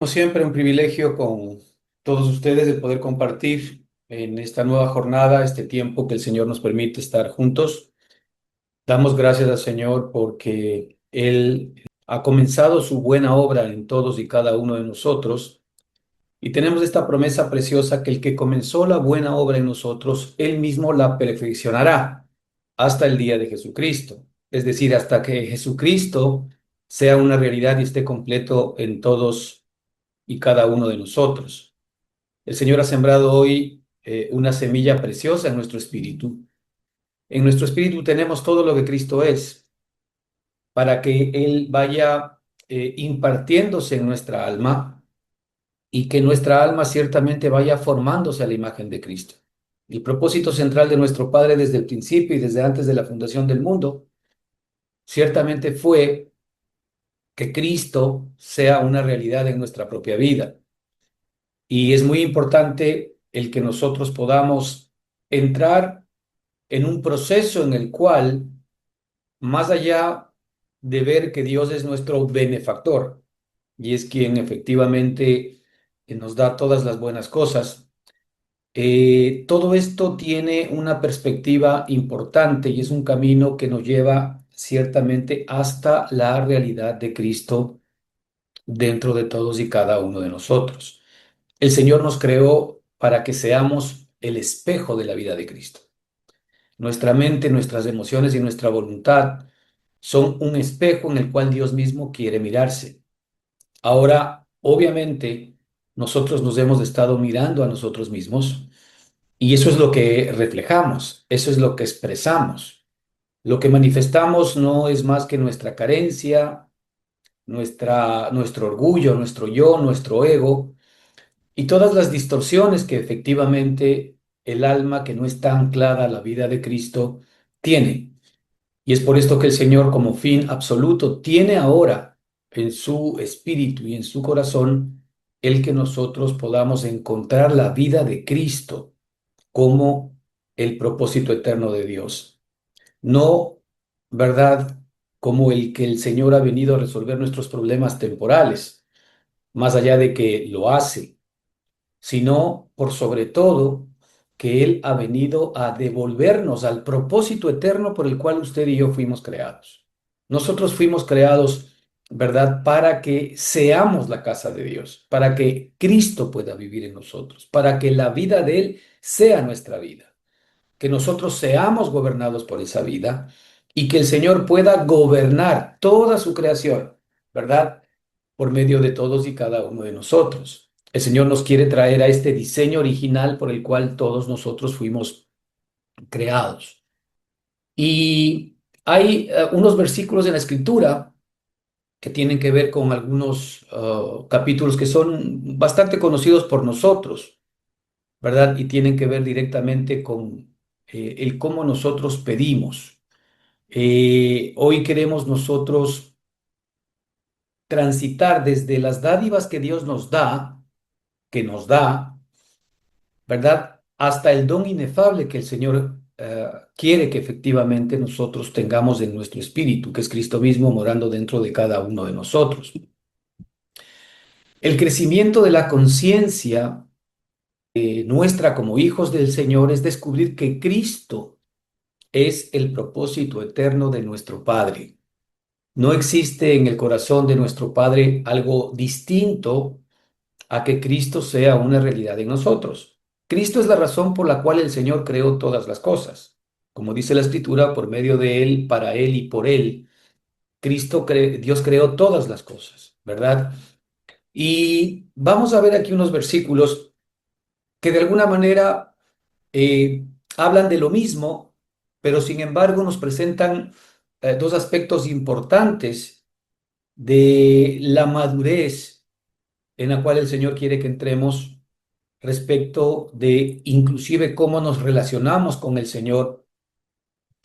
Como siempre, un privilegio con todos ustedes de poder compartir en esta nueva jornada, este tiempo que el Señor nos permite estar juntos. Damos gracias al Señor porque Él ha comenzado su buena obra en todos y cada uno de nosotros. Y tenemos esta promesa preciosa que el que comenzó la buena obra en nosotros, Él mismo la perfeccionará hasta el día de Jesucristo. Es decir, hasta que Jesucristo sea una realidad y esté completo en todos y cada uno de nosotros. El Señor ha sembrado hoy una semilla preciosa en nuestro espíritu. En nuestro espíritu tenemos todo lo que Cristo es, para que Él vaya impartiéndose en nuestra alma y que nuestra alma ciertamente vaya formándose a la imagen de Cristo. El propósito central de nuestro Padre desde el principio y desde antes de la fundación del mundo, ciertamente fue que Cristo sea una realidad en nuestra propia vida. Y es muy importante el que nosotros podamos entrar en un proceso en el cual, más allá de ver que Dios es nuestro benefactor y es quien efectivamente nos da todas las buenas cosas, todo esto tiene una perspectiva importante y es un camino que nos lleva ciertamente hasta la realidad de Cristo dentro de todos y cada uno de nosotros. El Señor nos creó para que seamos el espejo de la vida de Cristo. Nuestra mente, nuestras emociones y nuestra voluntad son un espejo en el cual Dios mismo quiere mirarse. Ahora, obviamente, nosotros nos hemos estado mirando a nosotros mismos y eso es lo que reflejamos, eso es lo que expresamos. Lo que manifestamos no es más que nuestra carencia, nuestro orgullo, nuestro yo, nuestro ego y todas las distorsiones que efectivamente el alma que no está anclada a la vida de Cristo tiene. Y es por esto que el Señor, como fin absoluto, tiene ahora en su espíritu y en su corazón el que nosotros podamos encontrar la vida de Cristo como el propósito eterno de Dios. No, ¿verdad? Como el que el Señor ha venido a resolver nuestros problemas temporales, más allá de que lo hace, sino por sobre todo que Él ha venido a devolvernos al propósito eterno por el cual usted y yo fuimos creados. Nosotros fuimos creados, ¿verdad? Para que seamos la casa de Dios, para que Cristo pueda vivir en nosotros, para que la vida de Él sea nuestra vida, que nosotros seamos gobernados por esa vida y que el Señor pueda gobernar toda su creación, ¿verdad? Por medio de todos y cada uno de nosotros. El Señor nos quiere traer a este diseño original por el cual todos nosotros fuimos creados. Y hay unos versículos en la Escritura que tienen que ver con algunos capítulos que son bastante conocidos por nosotros, ¿verdad? Y tienen que ver directamente con el cómo nosotros pedimos. Hoy queremos nosotros transitar desde las dádivas que Dios que nos da, ¿verdad? Hasta el don inefable que el Señor quiere que efectivamente nosotros tengamos en nuestro espíritu, que es Cristo mismo morando dentro de cada uno de nosotros. El crecimiento de la conciencia nuestra como hijos del Señor es descubrir que Cristo es el propósito eterno de nuestro Padre. No existe en el corazón de nuestro Padre algo distinto a que Cristo sea una realidad en nosotros. Cristo es la razón por la cual el Señor creó todas las cosas. Como dice la Escritura, por medio de Él, para Él y por Él, Dios creó todas las cosas, ¿verdad? Y vamos a ver aquí unos versículos que de alguna manera eh, hablan de lo mismo, pero sin embargo nos presentan dos aspectos importantes de la madurez en la cual el Señor quiere que entremos respecto de inclusive cómo nos relacionamos con el Señor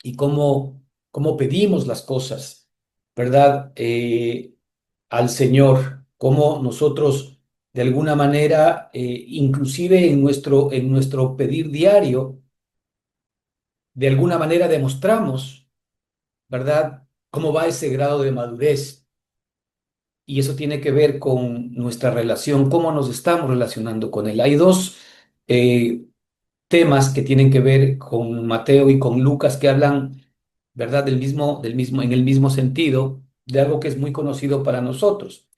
y cómo pedimos las cosas, ¿verdad? Al Señor, cómo nosotros de alguna manera, inclusive en nuestro pedir diario, de alguna manera demostramos, ¿verdad? Cómo va ese grado de madurez. y eso tiene que ver con nuestra relación, cómo nos estamos relacionando con Él. Hay dos eh, temas que tienen que ver con Mateo y con Lucas que hablan, ¿verdad? En el mismo sentido, de algo que es muy conocido para nosotros.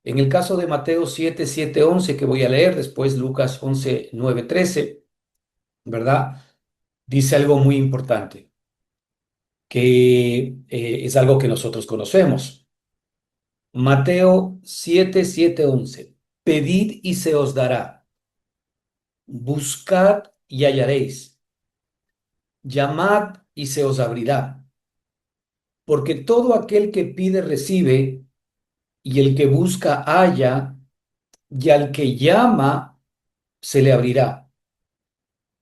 En el caso de Mateo 7:7-11 que voy a leer, después Lucas 11:9-13, ¿verdad? Dice algo muy importante, que es algo que nosotros conocemos. Mateo 7:7-11. Pedid y se os dará, buscad y hallaréis, llamad y se os abrirá, porque todo aquel que pide recibe, y el que busca halla, y al que llama se le abrirá.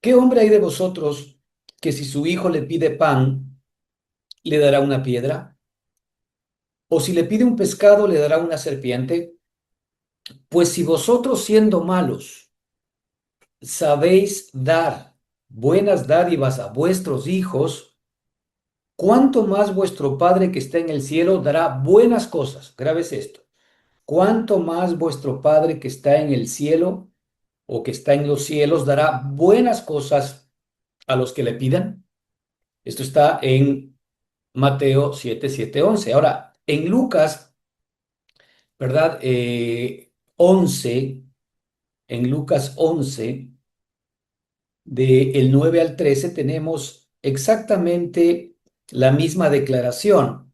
¿Qué hombre hay de vosotros que si su hijo le pide pan, le dará una piedra? ¿O si le pide un pescado, le dará una serpiente? Pues si vosotros siendo malos sabéis dar buenas dádivas a vuestros hijos, ¿cuánto más vuestro Padre que está en el cielo dará buenas cosas? Grabes esto. ¿Cuánto más vuestro Padre que está en el cielo o que está en los cielos dará buenas cosas a los que le pidan? Esto está en Mateo 7:7-11. Ahora, en Lucas, ¿verdad? 11, en Lucas 11, del 9 al 13, tenemos exactamente la misma declaración,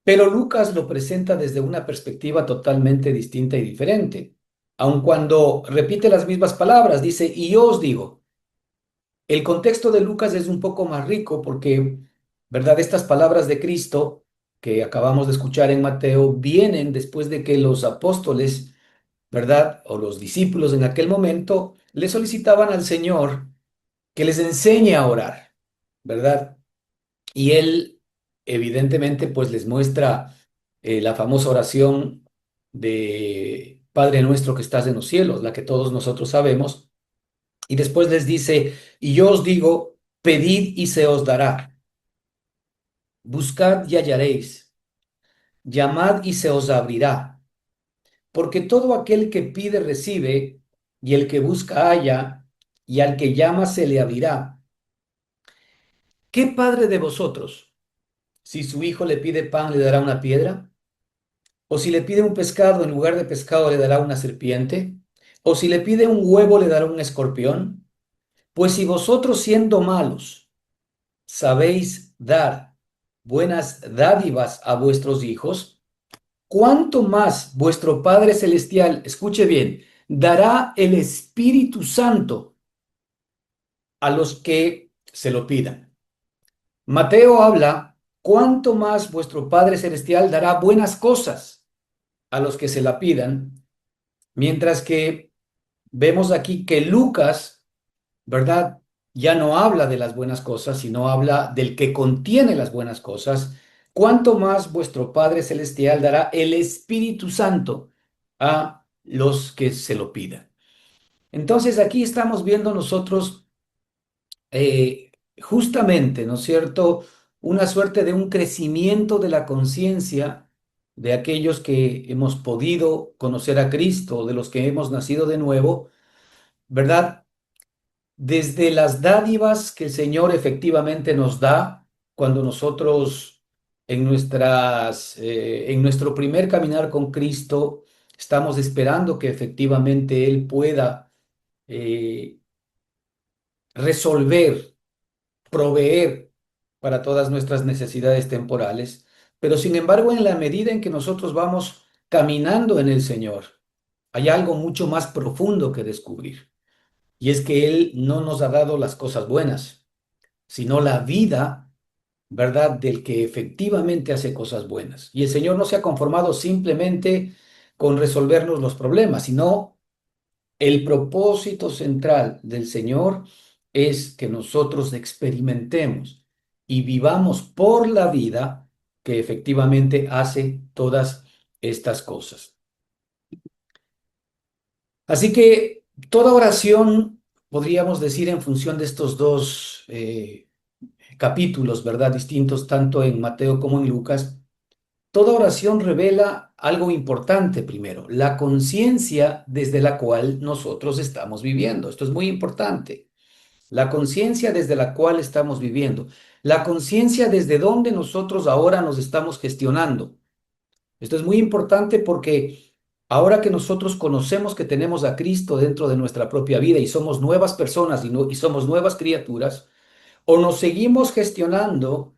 pero Lucas lo presenta desde una perspectiva totalmente distinta y diferente. Aun cuando repite las mismas palabras, dice, y yo os digo, el contexto de Lucas es un poco más rico porque, ¿verdad? Estas palabras de Cristo que acabamos de escuchar en Mateo vienen después de que los apóstoles, ¿verdad? O los discípulos en aquel momento le solicitaban al Señor que les enseñe a orar, ¿verdad? Y él, evidentemente, pues les muestra la famosa oración de Padre nuestro que estás en los cielos, la que todos nosotros sabemos, y después les dice, y yo os digo, pedid y se os dará, buscad y hallaréis, llamad y se os abrirá, porque todo aquel que pide recibe, y el que busca halla, y al que llama se le abrirá. ¿Qué padre de vosotros, si su hijo le pide pan, le dará una piedra? ¿O si le pide un pescado, en lugar de pescado le dará una serpiente? ¿O si le pide un huevo, le dará un escorpión? Pues si vosotros siendo malos sabéis dar buenas dádivas a vuestros hijos, ¿cuánto más vuestro Padre Celestial, escuche bien, dará el Espíritu Santo a los que se lo pidan? Mateo habla, ¿cuánto más vuestro Padre Celestial dará buenas cosas a los que se la pidan? Mientras que vemos aquí que Lucas, ¿verdad? Ya no habla de las buenas cosas, sino habla del que contiene las buenas cosas. ¿Cuánto más vuestro Padre Celestial dará el Espíritu Santo a los que se lo pidan? Entonces aquí estamos viendo nosotros justamente, ¿no es cierto? Una suerte de un crecimiento de la conciencia de aquellos que hemos podido conocer a Cristo, de los que hemos nacido de nuevo, ¿verdad? Desde las dádivas que el Señor efectivamente nos da cuando nosotros en nuestro primer caminar con Cristo estamos esperando que efectivamente Él pueda eh, resolver, proveer para todas nuestras necesidades temporales, pero sin embargo en la medida en que nosotros vamos caminando en el Señor, hay algo mucho más profundo que descubrir. Y es que Él no nos ha dado las cosas buenas, sino la vida, ¿verdad? Del que efectivamente hace cosas buenas. Y el Señor no se ha conformado simplemente con resolvernos los problemas, sino el propósito central del Señor es que nosotros experimentemos y vivamos por la vida que efectivamente hace todas estas cosas. Así que toda oración, podríamos decir, en función de estos dos capítulos, ¿verdad? Distintos, tanto en Mateo como en Lucas, Toda oración revela algo importante primero, la conciencia desde la cual nosotros estamos viviendo. Esto es muy importante. La conciencia desde la cual estamos viviendo. La conciencia desde donde nosotros ahora nos estamos gestionando. Esto es muy importante porque ahora que nosotros conocemos que tenemos a Cristo dentro de nuestra propia vida y somos nuevas personas y somos nuevas criaturas, o nos seguimos gestionando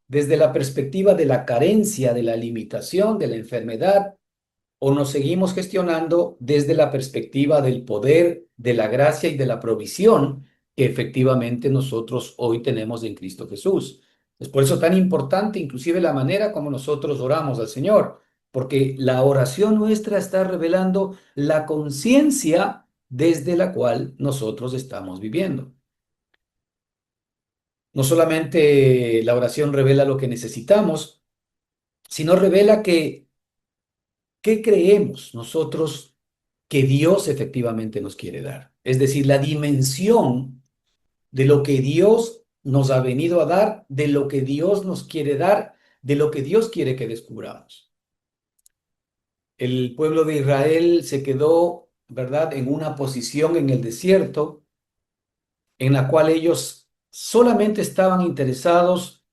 desde la perspectiva de la carencia, de la limitación, de la enfermedad, o nos seguimos gestionando desde la perspectiva del poder, de la gracia y de la provisión que efectivamente nosotros hoy tenemos en Cristo Jesús. Es por eso tan importante inclusive la manera como nosotros oramos al Señor, porque la oración nuestra está revelando la conciencia desde la cual nosotros estamos viviendo. No solamente la oración revela lo que necesitamos, sino revela que qué creemos nosotros que Dios efectivamente nos quiere dar. Es decir, la dimensión de lo que Dios nos ha venido a dar, de lo que Dios nos quiere dar, de lo que Dios quiere que descubramos. El pueblo de Israel se quedó, ¿verdad?, en una posición en el desierto en la cual ellos solamente estaban interesados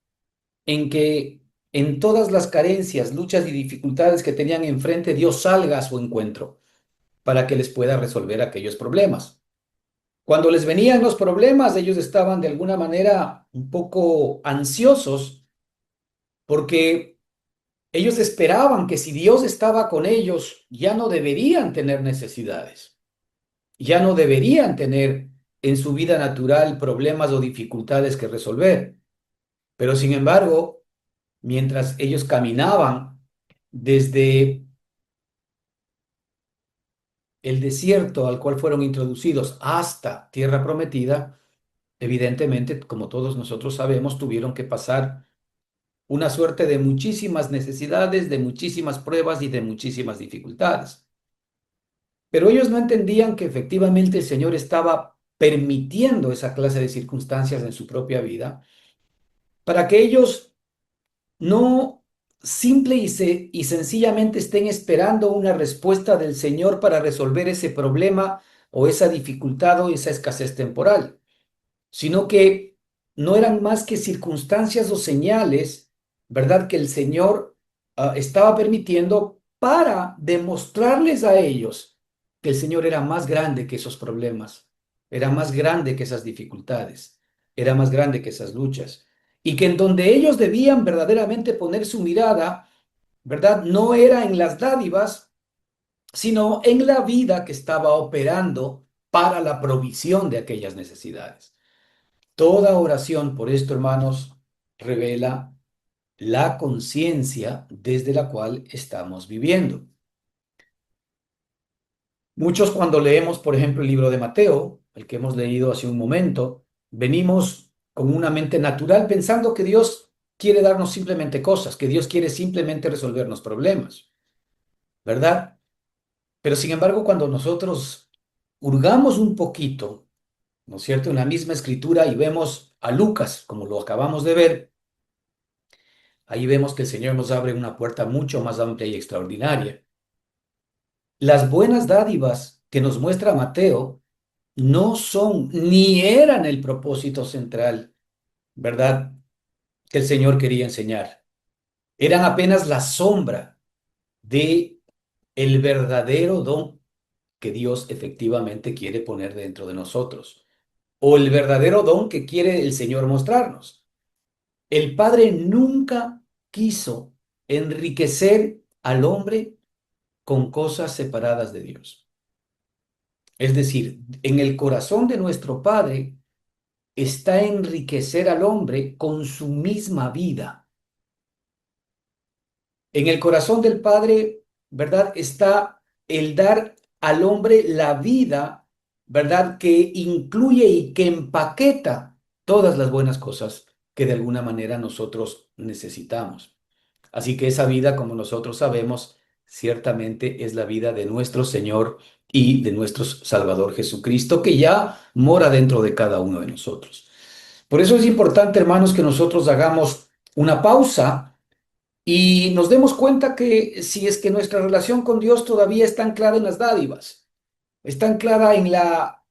en que en todas las carencias, luchas y dificultades que tenían enfrente, Dios salga a su encuentro para que les pueda resolver aquellos problemas. Cuando les venían los problemas, ellos estaban de alguna manera un poco ansiosos porque ellos esperaban que si Dios estaba con ellos, ya no deberían tener necesidades, ya no deberían tener en su vida natural problemas o dificultades que resolver. Pero sin embargo, mientras ellos caminaban desde el desierto al cual fueron introducidos hasta tierra prometida, evidentemente, como todos nosotros sabemos, tuvieron que pasar una suerte de muchísimas necesidades, de muchísimas pruebas y de muchísimas dificultades. Pero ellos no entendían que efectivamente el Señor estaba permitiendo esa clase de circunstancias en su propia vida para que ellos no simple y sencillamente estén esperando una respuesta del Señor para resolver ese problema o esa dificultad o esa escasez temporal, sino que no eran más que circunstancias o señales, ¿verdad? Que el Señor estaba permitiendo para demostrarles a ellos que el Señor era más grande que esos problemas, era más grande que esas dificultades, era más grande que esas luchas, y que en donde ellos debían verdaderamente poner su mirada, ¿verdad? No era en las dádivas, sino en la vida que estaba operando para la provisión de aquellas necesidades. Toda oración, por esto, hermanos, revela la conciencia desde la cual estamos viviendo. Muchos cuando leemos, por ejemplo, el libro de Mateo, el que hemos leído hace un momento, venimos con una mente natural pensando que Dios quiere darnos simplemente cosas, que Dios quiere simplemente resolvernos problemas, ¿verdad? Pero sin embargo, cuando nosotros hurgamos un poquito, ¿no es cierto?, en la misma escritura y vemos a Lucas, como lo acabamos de ver, ahí vemos que el Señor nos abre una puerta mucho más amplia y extraordinaria. Las buenas dádivas que nos muestra Mateo no son ni eran el propósito central, ¿verdad?, que el Señor quería enseñar. Eran apenas la sombra de el verdadero don que Dios efectivamente quiere poner dentro de nosotros, o el verdadero don que quiere el Señor mostrarnos. El Padre nunca quiso enriquecer al hombre con cosas separadas de Dios. Es decir, en el corazón de nuestro Padre está enriquecer al hombre con su misma vida. En el corazón del Padre, ¿verdad?, está el dar al hombre la vida, ¿verdad?, que incluye y que empaqueta todas las buenas cosas que de alguna manera nosotros necesitamos. Así que esa vida, como nosotros sabemos, ciertamente es la vida de nuestro Señor y de nuestro Salvador Jesucristo, que ya mora dentro de cada uno de nosotros. Por eso es importante, hermanos, que nosotros hagamos una pausa y nos demos cuenta que si es que nuestra relación con Dios todavía está anclada en las dádivas, está anclada en la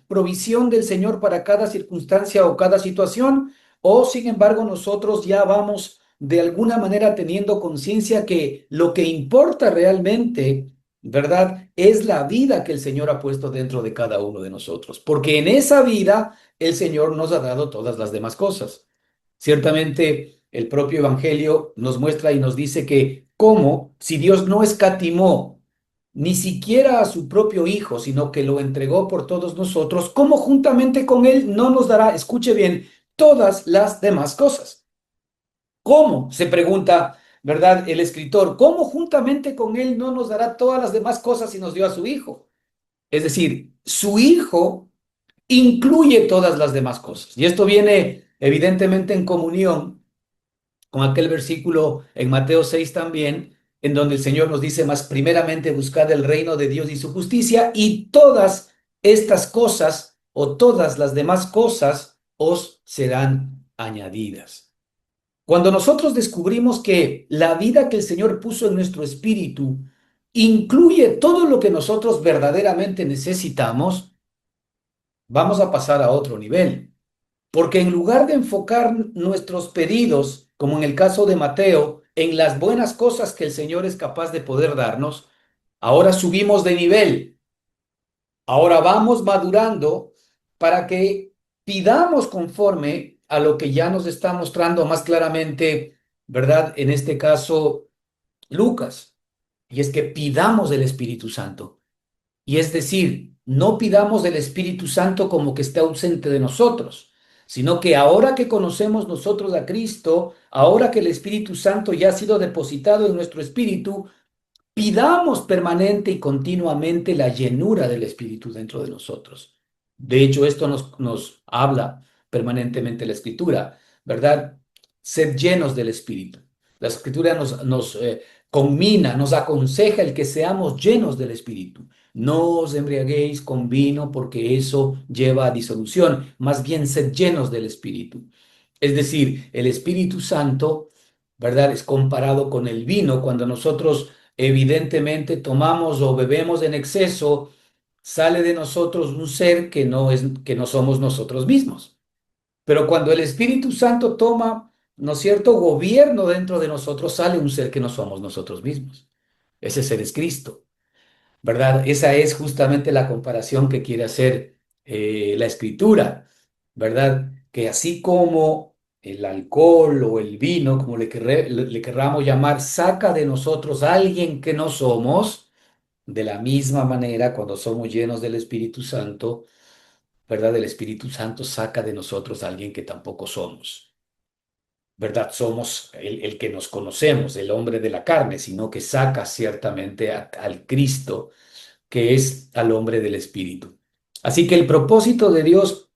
provisión del Señor para cada circunstancia o cada situación, o sin embargo nosotros ya vamos de alguna manera teniendo conciencia que lo que importa realmente, ¿verdad? Es la vida que el Señor ha puesto dentro de cada uno de nosotros, porque en esa vida el Señor nos ha dado todas las demás cosas. Ciertamente el propio Evangelio nos muestra y nos dice que cómo, si Dios no escatimó ni siquiera a su propio Hijo, sino que lo entregó por todos nosotros, ¿cómo juntamente con Él no nos dará, escuche bien, todas las demás cosas? ¿Cómo? Se pregunta, ¿verdad? El escritor, ¿cómo juntamente con Él no nos dará todas las demás cosas si nos dio a su Hijo? Es decir, su Hijo incluye todas las demás cosas. Y esto viene evidentemente en comunión con aquel versículo en Mateo 6 también, en donde el Señor nos dice, más primeramente buscad el reino de Dios y su justicia, y todas estas cosas o todas las demás cosas os serán añadidas. Cuando nosotros descubrimos que la vida que el Señor puso en nuestro espíritu incluye todo lo que nosotros verdaderamente necesitamos, vamos a pasar a otro nivel. Porque en lugar de enfocar nuestros pedidos, como en el caso de Mateo, en las buenas cosas que el Señor es capaz de poder darnos, ahora subimos de nivel. Ahora vamos madurando para que pidamos conforme a lo que ya nos está mostrando más claramente, ¿verdad? En este caso, Lucas. Y es que pidamos el Espíritu Santo. Y es decir, no pidamos del Espíritu Santo como que esté ausente de nosotros, sino que ahora que conocemos nosotros a Cristo, ahora que el Espíritu Santo ya ha sido depositado en nuestro espíritu, pidamos permanente y continuamente la llenura del Espíritu dentro de nosotros. De hecho, esto nos habla permanentemente la Escritura, ¿verdad? Sed llenos del Espíritu. La Escritura nos conmina, nos aconseja el que seamos llenos del Espíritu. No os embriaguéis con vino porque eso lleva a disolución, más bien sed llenos del Espíritu. Es decir, el Espíritu Santo, ¿verdad? Es comparado con el vino cuando nosotros evidentemente tomamos o bebemos en exceso, sale de nosotros un ser que no somos nosotros mismos. Pero cuando el Espíritu Santo toma, ¿no es cierto?, gobierno dentro de nosotros, sale un ser que no somos nosotros mismos. Ese ser es Cristo. ¿Verdad? Esa es justamente la comparación que quiere hacer la escritura, ¿verdad? Que así como el alcohol o el vino, como le querramos llamar, saca de nosotros a alguien que no somos, de la misma manera, cuando somos llenos del Espíritu Santo, ¿verdad? El Espíritu Santo saca de nosotros a alguien que tampoco somos. ¿Verdad? Somos el que nos conocemos, el hombre de la carne, sino que saca ciertamente al Cristo que es al hombre del Espíritu. Así que el propósito de Dios,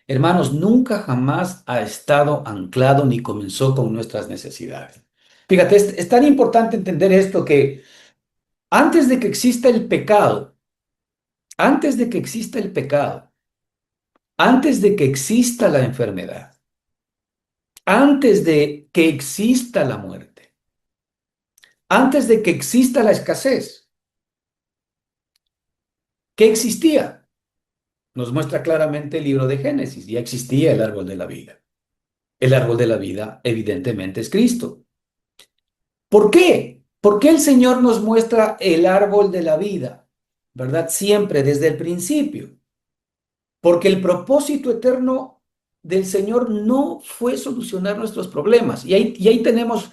hermanos, nunca jamás ha estado anclado ni comenzó con nuestras necesidades. Fíjate, es tan importante entender esto que antes de que exista el pecado, antes de que exista el pecado, antes de que exista la enfermedad, antes de que exista la muerte, antes de que exista la escasez, ¿qué existía? Nos muestra claramente el libro de Génesis, ya existía el árbol de la vida. El árbol de la vida, evidentemente, es Cristo. ¿Por qué? ¿Por qué el Señor nos muestra el árbol de la vida? ¿Verdad? Siempre, desde el principio. Porque el propósito eterno del Señor no fue solucionar nuestros problemas. Y ahí tenemos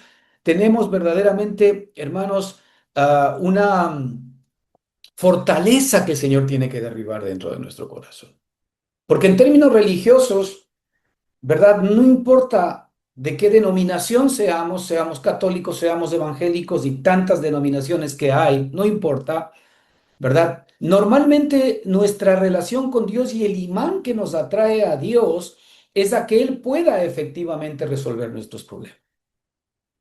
verdaderamente, hermanos, una fortaleza que el Señor tiene que derribar dentro de nuestro corazón. Porque en términos religiosos, ¿verdad? No importa de qué denominación seamos, seamos católicos, seamos evangélicos y tantas denominaciones que hay, no importa, ¿verdad? Normalmente nuestra relación con Dios y el imán que nos atrae a Dios es a que Él pueda efectivamente resolver nuestros problemas.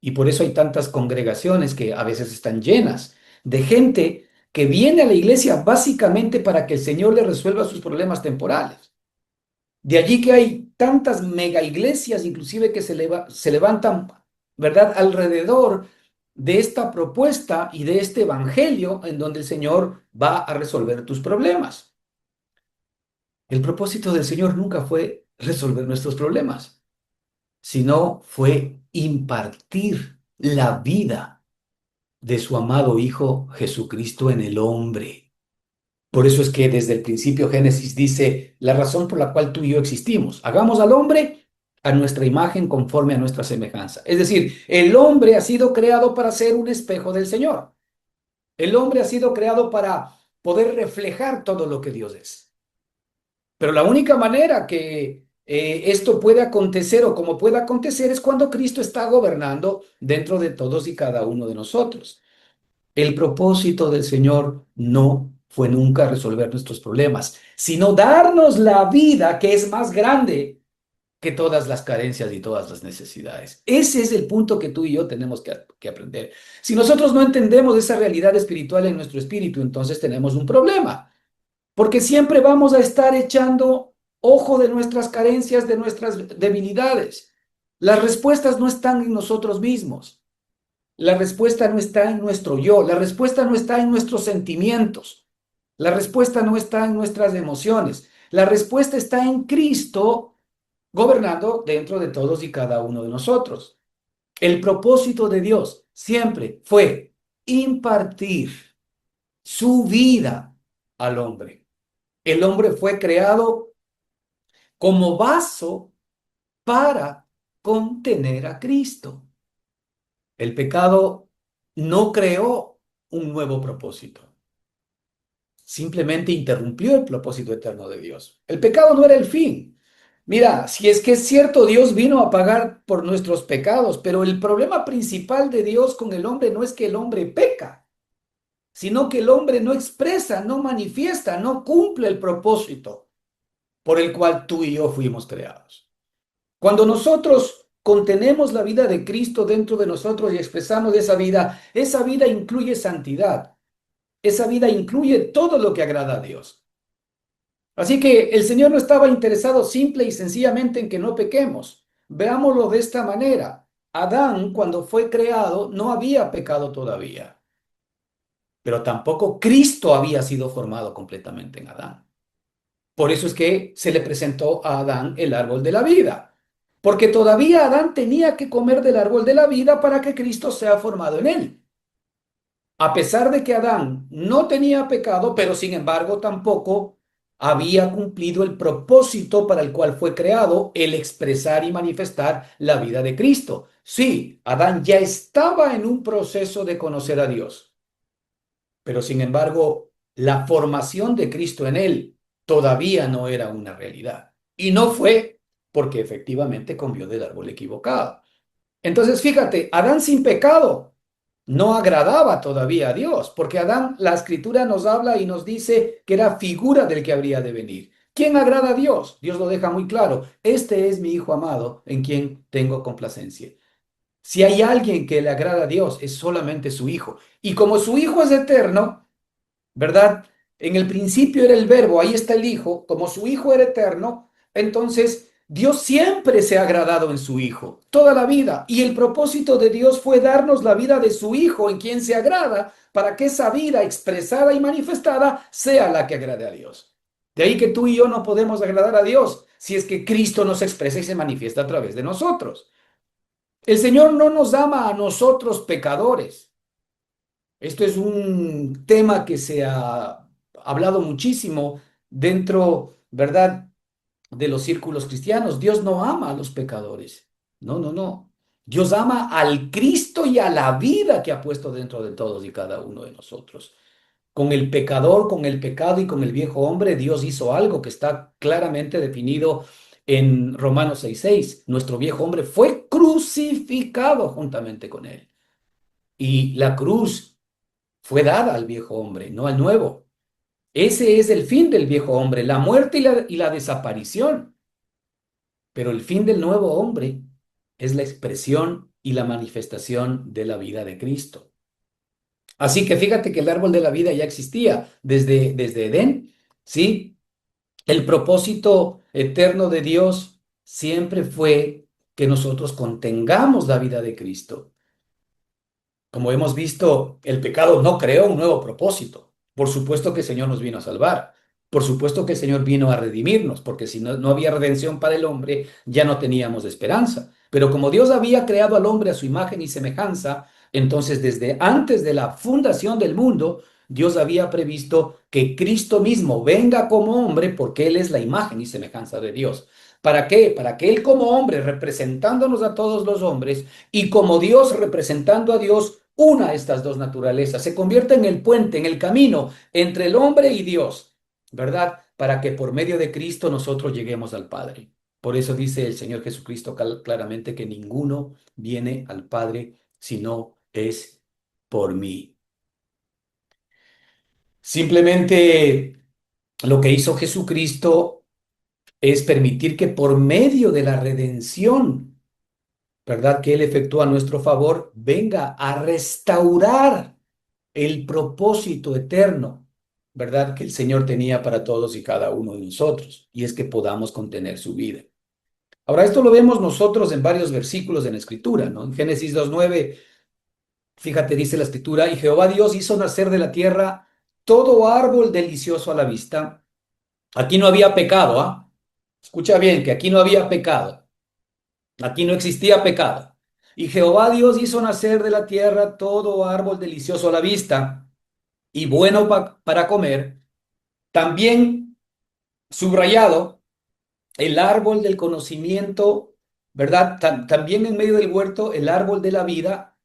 Y por eso hay tantas congregaciones que a veces están llenas de gente que viene a la iglesia básicamente para que el Señor le resuelva sus problemas temporales. De allí que hay tantas mega iglesias, inclusive que se levantan ¿verdad? Alrededor de esta propuesta y de este evangelio en donde el Señor va a resolver tus problemas. El propósito del Señor nunca fue resolver nuestros problemas, sino fue impartir la vida de su amado Hijo Jesucristo en el hombre. Por eso es que desde el principio Génesis dice, la razón por la cual tú y yo existimos, hagamos al hombre a nuestra imagen conforme a nuestra semejanza. Es decir, el hombre ha sido creado para ser un espejo del Señor. El hombre ha sido creado para poder reflejar todo lo que Dios es. Pero la única manera que esto puede acontecer o como puede acontecer es cuando Cristo está gobernando dentro de todos y cada uno de nosotros. El propósito del Señor no fue nunca resolver nuestros problemas, sino darnos la vida que es más grande que todas las carencias y todas las necesidades. Ese es el punto que tú y yo tenemos que aprender. Si nosotros no entendemos esa realidad espiritual en nuestro espíritu, entonces tenemos un problema, porque siempre vamos a estar echando ojo de nuestras carencias, de nuestras debilidades. Las respuestas no están en nosotros mismos. La respuesta no está en nuestro yo, la respuesta no está en nuestros sentimientos, la respuesta no está en nuestras emociones, la respuesta está en Cristo gobernando dentro de todos y cada uno de nosotros. El propósito de Dios siempre fue impartir su vida al hombre. El hombre fue creado como vaso para contener a Cristo. El pecado no creó un nuevo propósito, simplemente interrumpió el propósito eterno de Dios. El pecado no era el fin. Mira, si es que es cierto, Dios vino a pagar por nuestros pecados, pero el problema principal de Dios con el hombre no es que el hombre peca, sino que el hombre no expresa, no manifiesta, no cumple el propósito por el cual tú y yo fuimos creados. Cuando nosotros contenemos la vida de Cristo dentro de nosotros y expresamos esa vida incluye santidad, esa vida incluye todo lo que agrada a Dios. Así que el Señor no estaba interesado simple y sencillamente en que no pequemos. Veámoslo de esta manera. Adán, cuando fue creado, no había pecado todavía, pero tampoco Cristo había sido formado completamente en Adán. Por eso es que se le presentó a Adán el árbol de la vida, porque todavía Adán tenía que comer del árbol de la vida para que Cristo sea formado en él. A pesar de que Adán no tenía pecado, pero sin embargo tampoco había cumplido el propósito para el cual fue creado, el expresar y manifestar la vida de Cristo. Sí, Adán ya estaba en un proceso de conocer a Dios, pero sin embargo la formación de Cristo en él todavía no era una realidad. Y no fue porque efectivamente comió del árbol equivocado. Entonces, fíjate, Adán sin pecado no agradaba todavía a Dios, porque Adán, la escritura nos habla y nos dice que era figura del que habría de venir. ¿Quién agrada a Dios? Dios lo deja muy claro. Este es mi Hijo amado en quien tengo complacencia. Si hay alguien que le agrada a Dios, es solamente su Hijo. Y como su Hijo es eterno, ¿verdad? En el principio era el verbo, ahí está el Hijo, como su Hijo era eterno, entonces Dios siempre se ha agradado en su Hijo, toda la vida. Y el propósito de Dios fue darnos la vida de su Hijo, en quien se agrada, para que esa vida expresada y manifestada sea la que agrade a Dios. De ahí que tú y yo no podemos agradar a Dios si es que Cristo nos expresa y se manifiesta a través de nosotros. El Señor no nos ama a nosotros pecadores. Esto es un tema que se ha hablado muchísimo dentro, ¿verdad?, de los círculos cristianos. Dios no ama a los pecadores. No, no, no. Dios ama al Cristo y a la vida que ha puesto dentro de todos y cada uno de nosotros. Con el pecador, con el pecado y con el viejo hombre, Dios hizo algo que está claramente definido en Romanos 6:6. Nuestro viejo hombre fue crucificado juntamente con él. Y la cruz fue dada al viejo hombre, no al nuevo. Ese es el fin del viejo hombre, la muerte y la desaparición. Pero el fin del nuevo hombre es la expresión y la manifestación de la vida de Cristo. Así que fíjate que el árbol de la vida ya existía desde Edén, ¿sí? El propósito eterno de Dios siempre fue que nosotros contengamos la vida de Cristo. Como hemos visto, el pecado no creó un nuevo propósito. Por supuesto que el Señor nos vino a salvar. Por supuesto que el Señor vino a redimirnos, porque si no, no había redención para el hombre, ya no teníamos esperanza. Pero como Dios había creado al hombre a su imagen y semejanza, entonces desde antes de la fundación del mundo, Dios había previsto que Cristo mismo venga como hombre, porque Él es la imagen y semejanza de Dios. ¿Para qué? Para que Él como hombre, representándonos a todos los hombres, y como Dios representando a Dios, una estas dos naturalezas, se convierte en el puente, en el camino entre el hombre y Dios, ¿verdad? Para que por medio de Cristo nosotros lleguemos al Padre. Por eso dice el Señor Jesucristo claramente que ninguno viene al Padre si no es por mí. Simplemente lo que hizo Jesucristo es permitir que por medio de la redención, ¿verdad? Que Él efectúa a nuestro favor, venga a restaurar el propósito eterno, ¿verdad? Que el Señor tenía para todos y cada uno de nosotros, y es que podamos contener su vida. Ahora, esto lo vemos nosotros en varios versículos en la Escritura, ¿no? En Génesis 2:9, fíjate, dice la Escritura, y Jehová Dios hizo nacer de la tierra todo árbol delicioso a la vista. Aquí no había pecado, ¿ah? Escucha bien, que aquí no había pecado, aquí no existía pecado. Y Jehová Dios hizo nacer de la tierra todo árbol delicioso a la vista y bueno para comer. También subrayado, el árbol del conocimiento, ¿verdad? También en medio del huerto, el árbol de la vida,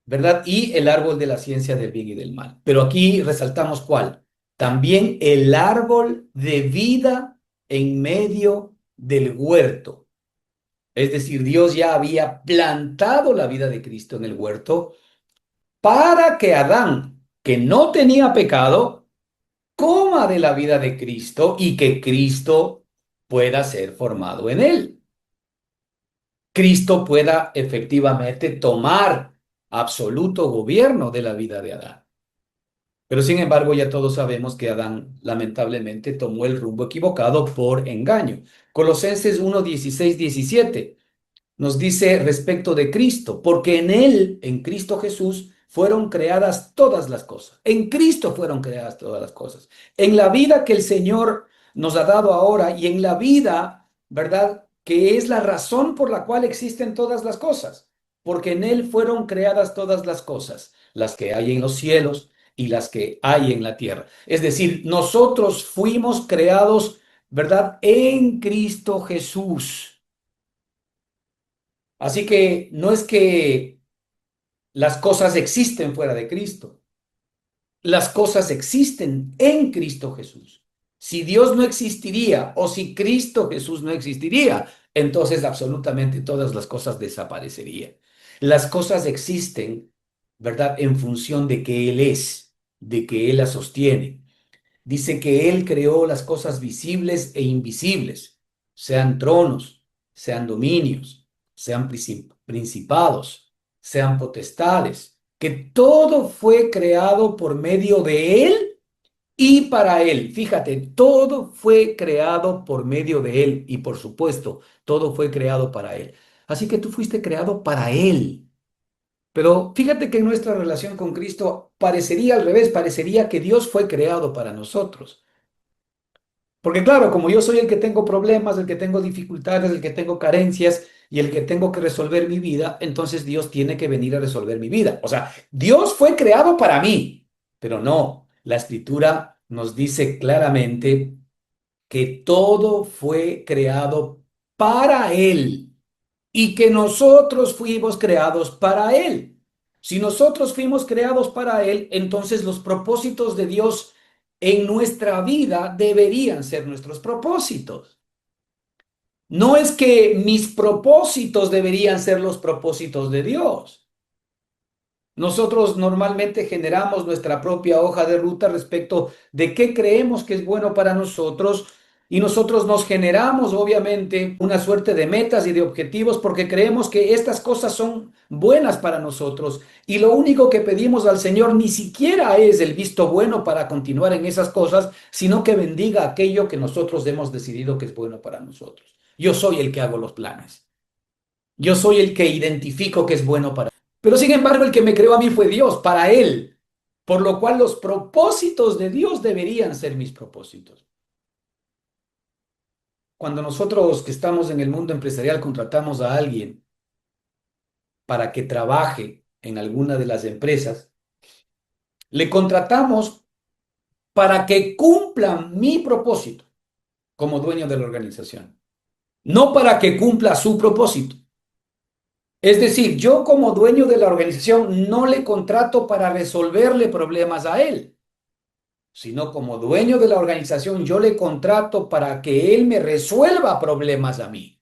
¿verdad? Y el árbol de la ciencia del bien y del mal. Pero aquí resaltamos cuál. También el árbol de vida en medio del huerto. Es decir, Dios ya había plantado la vida de Cristo en el huerto para que Adán, que no tenía pecado, coma de la vida de Cristo y que Cristo pueda ser formado en él. Cristo pueda efectivamente tomar absoluto gobierno de la vida de Adán. Pero sin embargo, ya todos sabemos que Adán lamentablemente tomó el rumbo equivocado por engaño. Colosenses 1:16-17 nos dice respecto de Cristo, porque en Él, en Cristo Jesús, fueron creadas todas las cosas. En Cristo fueron creadas todas las cosas. En la vida que el Señor nos ha dado ahora y en la vida, ¿verdad? Que es la razón por la cual existen todas las cosas, porque en Él fueron creadas todas las cosas, las que hay en los cielos y las que hay en la tierra. Es decir, nosotros fuimos creados, ¿verdad? En Cristo Jesús. Así que no es que las cosas existen fuera de Cristo, las cosas existen en Cristo Jesús. Si Dios no existiría o si Cristo Jesús no existiría, entonces absolutamente todas las cosas desaparecerían. Las cosas existen, ¿verdad? En función de que Él es, de que Él las sostiene. Dice que Él creó las cosas visibles e invisibles, sean tronos, sean dominios, sean principados, sean potestades, que todo fue creado por medio de Él y para Él. Fíjate, todo fue creado por medio de Él y por supuesto, todo fue creado para Él. Así que tú fuiste creado para Él. Pero fíjate que en nuestra relación con Cristo parecería al revés, parecería que Dios fue creado para nosotros. Porque claro, como yo soy el que tengo problemas, el que tengo dificultades, el que tengo carencias y el que tengo que resolver mi vida, entonces Dios tiene que venir a resolver mi vida. O sea, Dios fue creado para mí, pero no, la escritura nos dice claramente que todo fue creado para Él y que nosotros fuimos creados para Él. Si nosotros fuimos creados para Él, entonces los propósitos de Dios en nuestra vida deberían ser nuestros propósitos. No es que mis propósitos deberían ser los propósitos de Dios. Nosotros normalmente generamos nuestra propia hoja de ruta respecto de qué creemos que es bueno para nosotros y nosotros nos generamos obviamente una suerte de metas y de objetivos porque creemos que estas cosas son buenas para nosotros y lo único que pedimos al Señor ni siquiera es el visto bueno para continuar en esas cosas, sino que bendiga aquello que nosotros hemos decidido que es bueno para nosotros. Yo soy el que hago los planes. Yo soy el que identifico que es bueno para mí. Pero sin embargo, el que me creó a mí fue Dios, para Él. Por lo cual los propósitos de Dios deberían ser mis propósitos. Cuando nosotros que estamos en el mundo empresarial contratamos a alguien para que trabaje en alguna de las empresas, le contratamos para que cumpla mi propósito como dueño de la organización, no para que cumpla su propósito. Es decir, yo como dueño de la organización no le contrato para resolverle problemas a él, sino como dueño de la organización yo le contrato para que él me resuelva problemas a mí,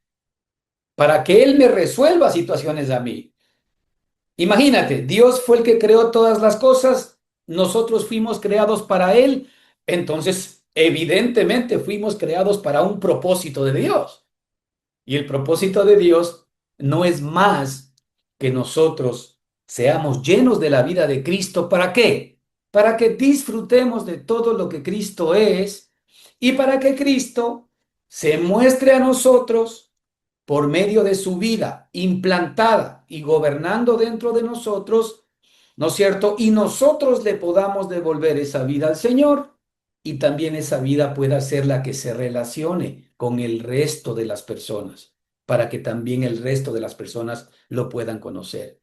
para que él me resuelva situaciones a mí. Imagínate, Dios fue el que creó todas las cosas, nosotros fuimos creados para Él, entonces evidentemente fuimos creados para un propósito de Dios. Y el propósito de Dios no es más que nosotros seamos llenos de la vida de Cristo. ¿Para qué? Para que disfrutemos de todo lo que Cristo es y para que Cristo se muestre a nosotros por medio de su vida implantada y gobernando dentro de nosotros, ¿no es cierto? Y nosotros le podamos devolver esa vida al Señor y también esa vida pueda ser la que se relacione con el resto de las personas, para que también el resto de las personas lo puedan conocer.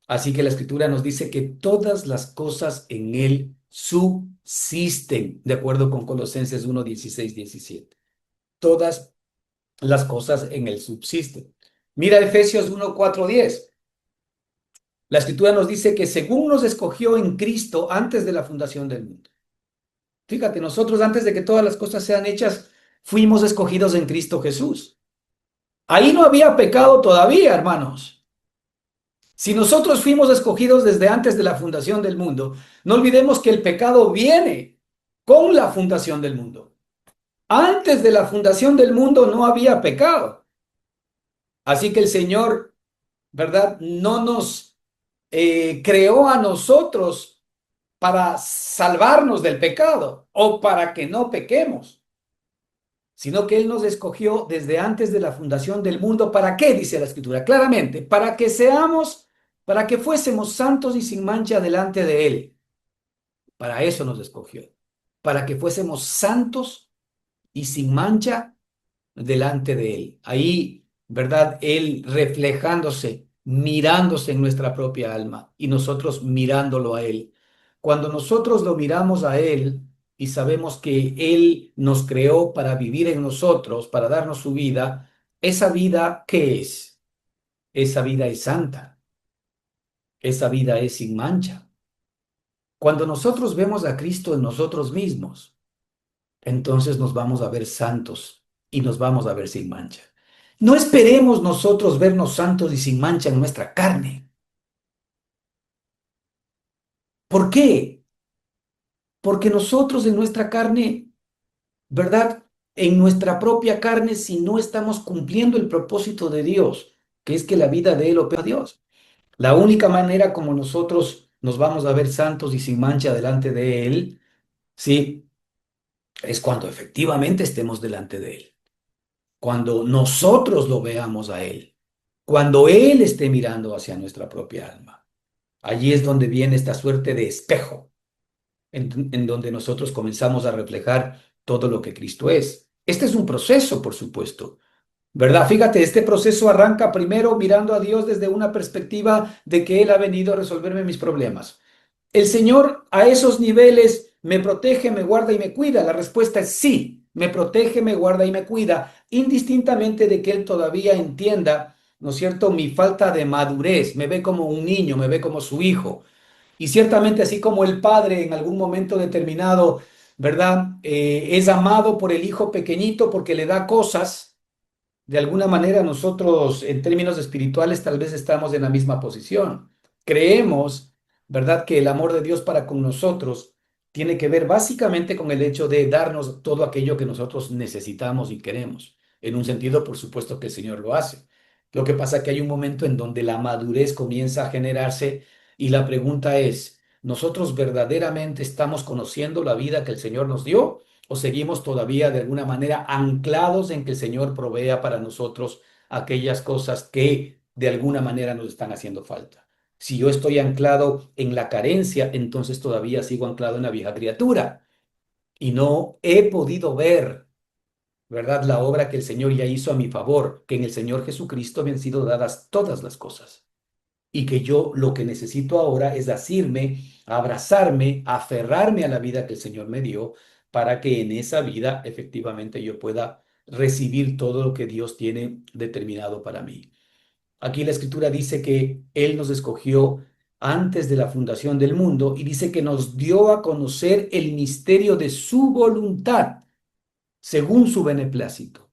Así que la Escritura nos dice que todas las cosas en Él subsisten, de acuerdo con Colosenses 1, 16, 17. Todas las cosas en Él subsisten. Mira Efesios 1, 4, 10. La Escritura nos dice que según nos escogió en Cristo antes de la fundación del mundo. Fíjate, nosotros antes de que todas las cosas sean hechas, fuimos escogidos en Cristo Jesús. Ahí no había pecado todavía, hermanos. Si nosotros fuimos escogidos desde antes de la fundación del mundo, no olvidemos que el pecado viene con la fundación del mundo. Antes de la fundación del mundo no había pecado. Así que el Señor, ¿verdad? No nos creó a nosotros para salvarnos del pecado o para que no pequemos, sino que Él nos escogió desde antes de la fundación del mundo. ¿Para qué? Dice la Escritura claramente, para que fuésemos santos y sin mancha delante de Él. Para eso nos escogió, para que fuésemos santos y sin mancha delante de Él. Ahí, ¿verdad? Él reflejándose, mirándose en nuestra propia alma y nosotros mirándolo a Él. Cuando nosotros lo miramos a Él y sabemos que Él nos creó para vivir en nosotros, para darnos su vida, esa vida, ¿qué es? Esa vida es santa, esa vida es sin mancha. Cuando nosotros vemos a Cristo en nosotros mismos, entonces nos vamos a ver santos y nos vamos a ver sin mancha. No esperemos nosotros vernos santos y sin mancha en nuestra carne. ¿Por qué? Porque nosotros en nuestra carne, ¿verdad? En nuestra propia carne, si no estamos cumpliendo el propósito de Dios, que es que la vida de Él opera a Dios. La única manera como nosotros nos vamos a ver santos y sin mancha delante de Él, sí, es cuando efectivamente estemos delante de Él. Cuando nosotros lo veamos a Él, cuando Él esté mirando hacia nuestra propia alma. Allí es donde viene esta suerte de espejo, en donde nosotros comenzamos a reflejar todo lo que Cristo es. Este es un proceso, por supuesto, ¿verdad? Fíjate, este proceso arranca primero mirando a Dios desde una perspectiva de que Él ha venido a resolverme mis problemas. ¿El Señor a esos niveles me protege, me guarda y me cuida? La respuesta es sí, me protege, me guarda y me cuida, indistintamente de que Él todavía entienda, ¿no es cierto?, mi falta de madurez, me ve como un niño, me ve como su hijo. Y ciertamente así como el padre en algún momento determinado, ¿verdad?, es amado por el hijo pequeñito porque le da cosas. De alguna manera nosotros en términos espirituales tal vez estamos en la misma posición. Creemos, ¿verdad?, que el amor de Dios para con nosotros tiene que ver básicamente con el hecho de darnos todo aquello que nosotros necesitamos y queremos. En un sentido, por supuesto que el Señor lo hace. Lo que pasa es que hay un momento en donde la madurez comienza a generarse y la pregunta es, ¿nosotros verdaderamente estamos conociendo la vida que el Señor nos dio? ¿O seguimos todavía de alguna manera anclados en que el Señor provea para nosotros aquellas cosas que de alguna manera nos están haciendo falta. Si yo estoy anclado en la carencia, entonces todavía sigo anclado en la vieja criatura y no he podido ver, ¿verdad?, la obra que el Señor ya hizo a mi favor, que en el Señor Jesucristo me han sido dadas todas las cosas y que yo lo que necesito ahora es asirme, abrazarme, aferrarme a la vida que el Señor me dio para que en esa vida efectivamente yo pueda recibir todo lo que Dios tiene determinado para mí. Aquí la Escritura dice que Él nos escogió antes de la fundación del mundo y dice que nos dio a conocer el misterio de su voluntad según su beneplácito.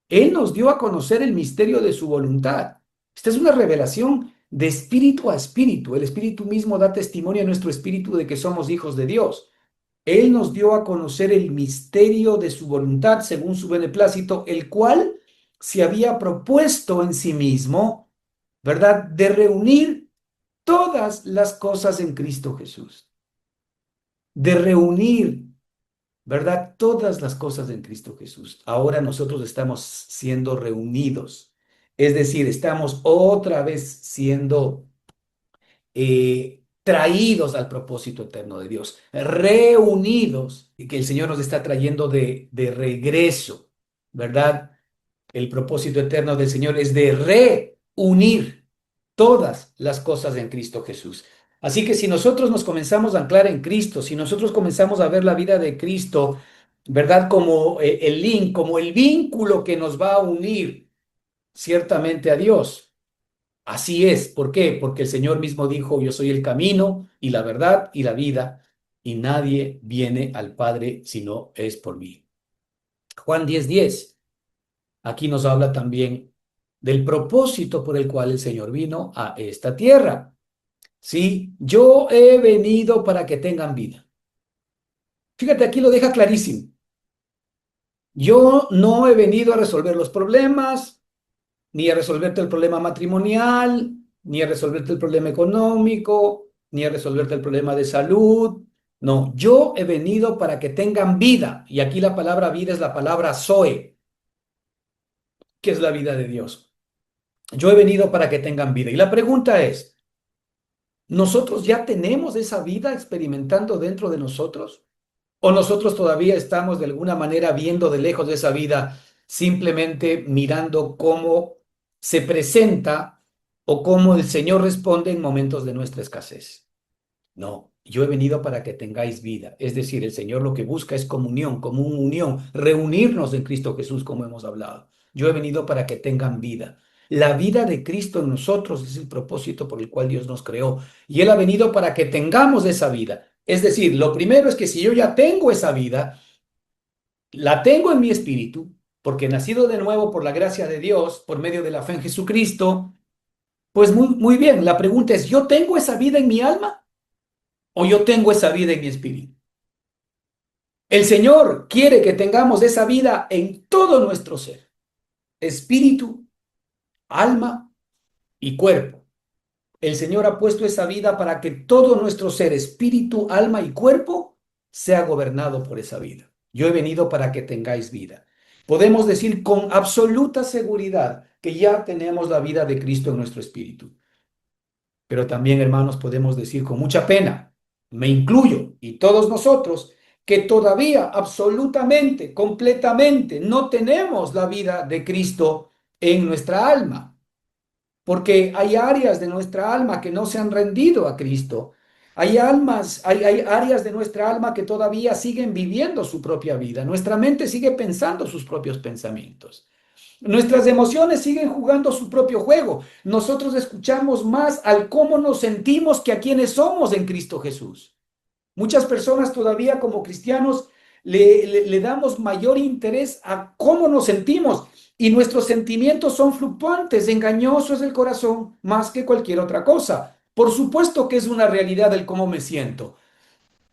Él nos dio a conocer el misterio de su voluntad. Esta es una revelación de espíritu a espíritu. El espíritu mismo da testimonio a nuestro espíritu de que somos hijos de Dios. Él nos dio a conocer el misterio de su voluntad según su beneplácito, el cual se había propuesto en sí mismo, ¿verdad?, de reunir todas las cosas en Cristo Jesús. De reunir, ¿verdad?, todas las cosas en Cristo Jesús. Ahora nosotros estamos siendo reunidos. Es decir, estamos otra vez siendo traídos al propósito eterno de Dios, reunidos, y que el Señor nos está trayendo de regreso, ¿verdad? El propósito eterno del Señor es de reunir todas las cosas en Cristo Jesús. Así que si nosotros nos comenzamos a anclar en Cristo, si nosotros comenzamos a ver la vida de Cristo, ¿verdad?, como el link, como el vínculo que nos va a unir ciertamente a Dios. Así es. ¿Por qué? Porque el Señor mismo dijo, yo soy el camino y la verdad y la vida, y nadie viene al Padre si no es por mí. Juan 10:10. Aquí nos habla también del propósito por el cual el Señor vino a esta tierra. Sí, yo he venido para que tengan vida. Fíjate, aquí lo deja clarísimo. Yo no he venido a resolver los problemas, ni a resolverte el problema matrimonial, ni a resolverte el problema económico, ni a resolverte el problema de salud. No, yo he venido para que tengan vida. Y aquí la palabra vida es la palabra Zoe, que es la vida de Dios. Yo he venido para que tengan vida. Y la pregunta es, ¿nosotros ya tenemos esa vida experimentando dentro de nosotros? ¿O nosotros todavía estamos de alguna manera viendo de lejos de esa vida, simplemente mirando cómo se presenta o cómo el Señor responde en momentos de nuestra escasez? No, yo he venido para que tengáis vida. Es decir, el Señor lo que busca es comunión, común unión, reunirnos en Cristo Jesús, como hemos hablado. Yo he venido para que tengan vida. La vida de Cristo en nosotros es el propósito por el cual Dios nos creó. Y Él ha venido para que tengamos esa vida. Es decir, lo primero es que si yo ya tengo esa vida, la tengo en mi espíritu, porque nacido de nuevo por la gracia de Dios, por medio de la fe en Jesucristo, pues muy bien. La pregunta es, ¿yo tengo esa vida en mi alma? ¿O yo tengo esa vida en mi espíritu? El Señor quiere que tengamos esa vida en todo nuestro ser, espíritu, alma y cuerpo. El Señor ha puesto esa vida para que todo nuestro ser, espíritu, alma y cuerpo, sea gobernado por esa vida. Yo he venido para que tengáis vida. Podemos decir con absoluta seguridad que ya tenemos la vida de Cristo en nuestro espíritu. Pero también, hermanos, podemos decir con mucha pena, me incluyo, y todos nosotros, que todavía absolutamente, completamente, no tenemos la vida de Cristo en nuestra alma, porque hay áreas de nuestra alma que no se han rendido a Cristo. Hay áreas de nuestra alma que todavía siguen viviendo su propia vida. Nuestra mente sigue pensando sus propios pensamientos. Nuestras emociones siguen jugando su propio juego. Nosotros escuchamos más al cómo nos sentimos que a quienes somos en Cristo Jesús. Muchas personas todavía como cristianos le damos mayor interés a cómo nos sentimos y nuestros sentimientos son fluctuantes, engañoso es el corazón más que cualquier otra cosa. Por supuesto que es una realidad el cómo me siento,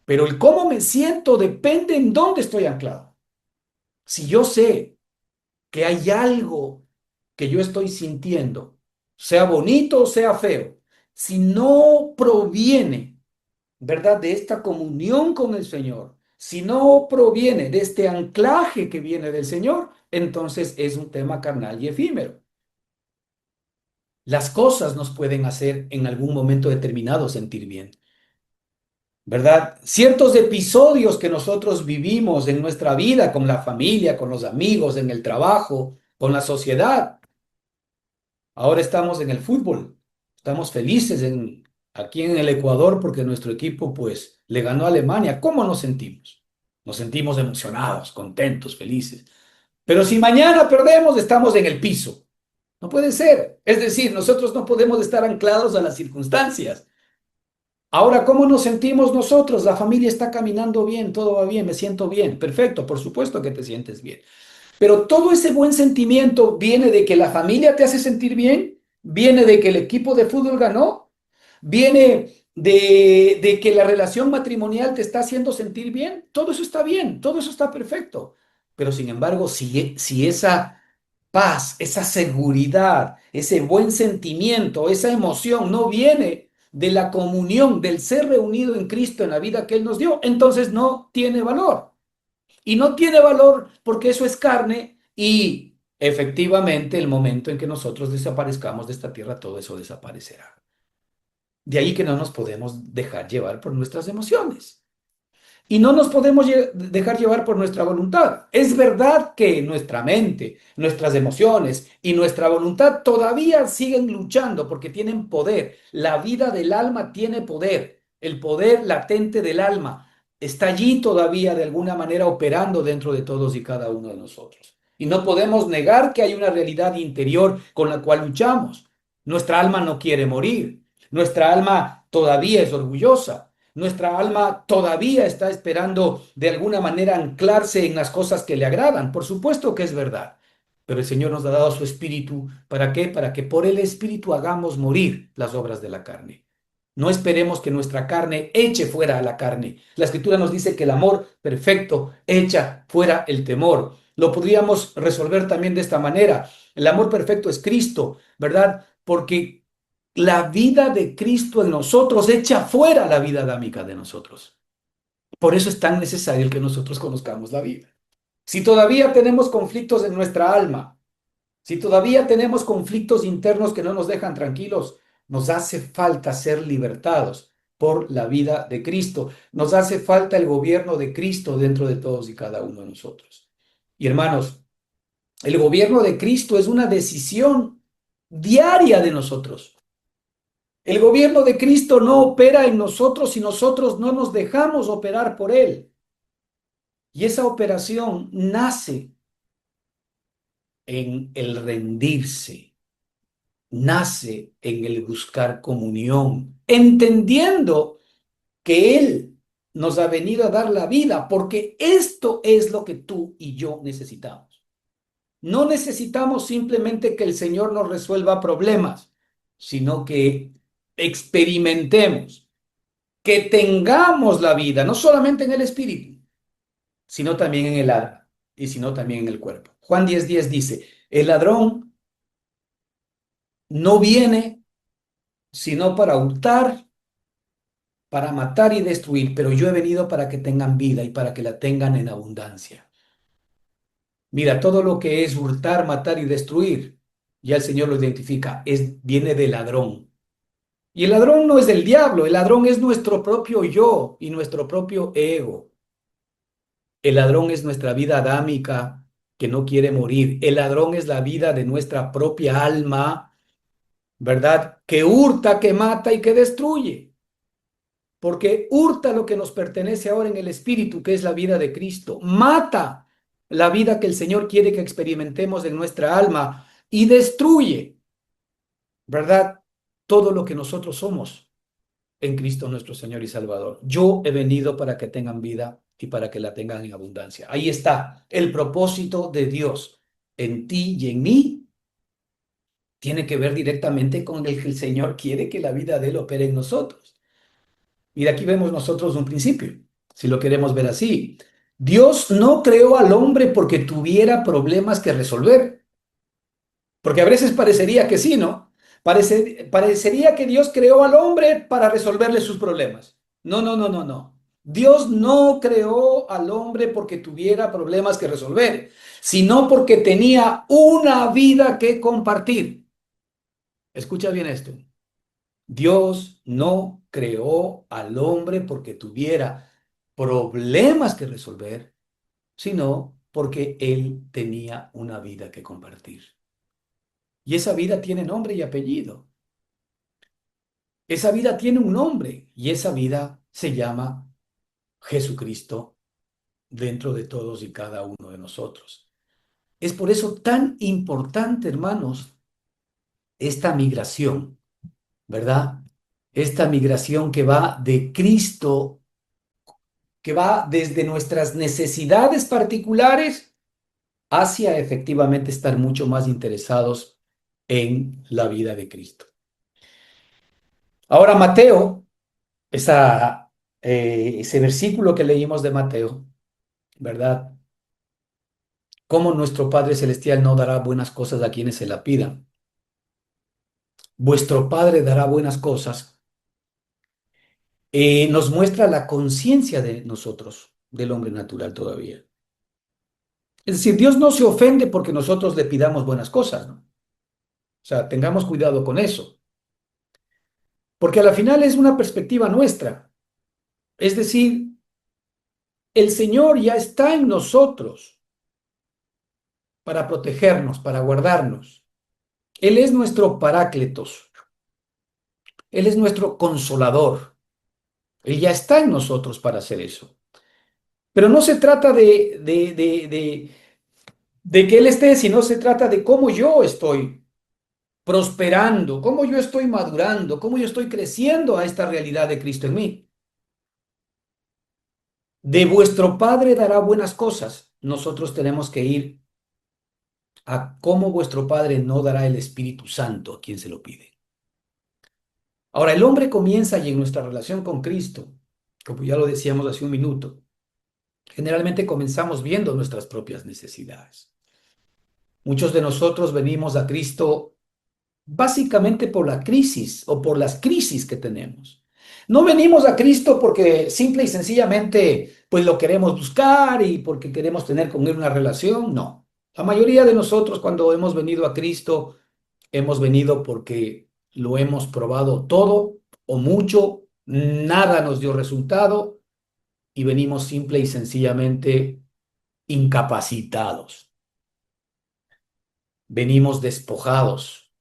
pero el cómo me siento depende en dónde estoy anclado. Si yo sé que hay algo que yo estoy sintiendo, sea bonito o sea feo, si no proviene, ¿verdad?, de esta comunión con el Señor, si no proviene de este anclaje que viene del Señor, entonces es un tema carnal y efímero. Las cosas nos pueden hacer en algún momento determinado sentir bien, ¿verdad? Ciertos episodios que nosotros vivimos en nuestra vida, con la familia, con los amigos, en el trabajo, con la sociedad. Ahora estamos en el fútbol. Estamos felices aquí en el Ecuador porque nuestro equipo pues le ganó a Alemania. ¿Cómo nos sentimos? Nos sentimos emocionados, contentos, felices. Pero si mañana perdemos, estamos en el piso. No puede ser. Es decir, nosotros no podemos estar anclados a las circunstancias. Ahora, ¿cómo nos sentimos nosotros? La familia está caminando bien, todo va bien, me siento bien. Perfecto, por supuesto que te sientes bien. Pero todo ese buen sentimiento viene de que la familia te hace sentir bien, viene de que el equipo de fútbol ganó, viene de que la relación matrimonial te está haciendo sentir bien. Todo eso está bien, todo eso está perfecto. Pero sin embargo, si esa paz, esa seguridad, ese buen sentimiento, esa emoción no viene de la comunión, del ser reunido en Cristo en la vida que Él nos dio, entonces no tiene valor. Y no tiene valor porque eso es carne y efectivamente el momento en que nosotros desaparezcamos de esta tierra, todo eso desaparecerá. De ahí que no nos podemos dejar llevar por nuestras emociones. Y no nos podemos dejar llevar por nuestra voluntad. Es verdad que nuestra mente, nuestras emociones y nuestra voluntad todavía siguen luchando porque tienen poder. La vida del alma tiene poder. El poder latente del alma está allí todavía de alguna manera operando dentro de todos y cada uno de nosotros. Y no podemos negar que hay una realidad interior con la cual luchamos. Nuestra alma no quiere morir. Nuestra alma todavía es orgullosa. Nuestra alma todavía está esperando de alguna manera anclarse en las cosas que le agradan. Por supuesto que es verdad. Pero el Señor nos ha dado su espíritu. ¿Para qué? Para que por el espíritu hagamos morir las obras de la carne. No esperemos que nuestra carne eche fuera a la carne. La Escritura nos dice que el amor perfecto echa fuera el temor. Lo podríamos resolver también de esta manera. El amor perfecto es Cristo, ¿verdad? Porque la vida de Cristo en nosotros echa fuera la vida adámica de nosotros. Por eso es tan necesario el que nosotros conozcamos la vida. Si todavía tenemos conflictos en nuestra alma, si todavía tenemos conflictos internos que no nos dejan tranquilos, nos hace falta ser libertados por la vida de Cristo. Nos hace falta el gobierno de Cristo dentro de todos y cada uno de nosotros. Y hermanos, el gobierno de Cristo es una decisión diaria de nosotros. El gobierno de Cristo no opera en nosotros si nosotros no nos dejamos operar por Él. Y esa operación nace en el rendirse, nace en el buscar comunión, entendiendo que Él nos ha venido a dar la vida, porque esto es lo que tú y yo necesitamos. No necesitamos simplemente que el Señor nos resuelva problemas, sino que experimentemos, que tengamos la vida, no solamente en el espíritu, sino también en el alma y sino también en el cuerpo. Juan 10:10 dice, el ladrón no viene sino para hurtar, para matar y destruir, pero yo he venido para que tengan vida y para que la tengan en abundancia. Mira, todo lo que es hurtar, matar y destruir, ya el Señor lo identifica, viene del ladrón. Y el ladrón no es del diablo, el ladrón es nuestro propio yo y nuestro propio ego. El ladrón es nuestra vida adámica que no quiere morir. El ladrón es la vida de nuestra propia alma, ¿verdad? Que hurta, que mata y que destruye. Porque hurta lo que nos pertenece ahora en el espíritu, que es la vida de Cristo. Mata la vida que el Señor quiere que experimentemos en nuestra alma y destruye, ¿verdad? Todo lo que nosotros somos en Cristo nuestro Señor y Salvador. Yo he venido para que tengan vida y para que la tengan en abundancia. Ahí está el propósito de Dios en ti y en mí. Tiene que ver directamente con el que el Señor quiere que la vida de Él opere en nosotros. Y de aquí vemos nosotros un principio, si lo queremos ver así. Dios no creó al hombre porque tuviera problemas que resolver, porque a veces parecería que sí, ¿no? Parecería que Dios creó al hombre para resolverle sus problemas. No, no, no, no, no. Dios no creó al hombre porque tuviera problemas que resolver, sino porque tenía una vida que compartir. Escucha bien esto. Dios no creó al hombre porque tuviera problemas que resolver, sino porque él tenía una vida que compartir. Y esa vida tiene nombre y apellido. Esa vida tiene un nombre y esa vida se llama Jesucristo dentro de todos y cada uno de nosotros. Es por eso tan importante, hermanos, esta migración, ¿verdad? Esta migración que va de Cristo, que va desde nuestras necesidades particulares hacia efectivamente estar mucho más interesados en la vida de Cristo. Ahora, Mateo, ese versículo que leímos de Mateo, ¿verdad? ¿Cómo nuestro Padre Celestial no dará buenas cosas a quienes se la pidan? Vuestro Padre dará buenas cosas. Nos muestra la conciencia de nosotros, del hombre natural todavía. Es decir, Dios no se ofende porque nosotros le pidamos buenas cosas, ¿no? O sea, tengamos cuidado con eso, porque a la final es una perspectiva nuestra. Es decir, el Señor ya está en nosotros para protegernos, para guardarnos. Él es nuestro parácletos, Él es nuestro consolador. Él ya está en nosotros para hacer eso. Pero no se trata de que Él esté, sino se trata de cómo yo estoy prosperando, cómo yo estoy madurando, cómo yo estoy creciendo a esta realidad de Cristo en mí. De vuestro Padre dará buenas cosas. Nosotros tenemos que ir a cómo vuestro Padre no dará el Espíritu Santo a quien se lo pide. Ahora, el hombre comienza y en nuestra relación con Cristo, como ya lo decíamos hace un minuto, generalmente comenzamos viendo nuestras propias necesidades. Muchos de nosotros venimos a Cristo básicamente por la crisis o por las crisis que tenemos. No venimos a Cristo porque simple y sencillamente pues lo queremos buscar y porque queremos tener con Él una relación, no. La mayoría de nosotros cuando hemos venido a Cristo hemos venido porque lo hemos probado todo o mucho, nada nos dio resultado y venimos simple y sencillamente incapacitados. Venimos despojados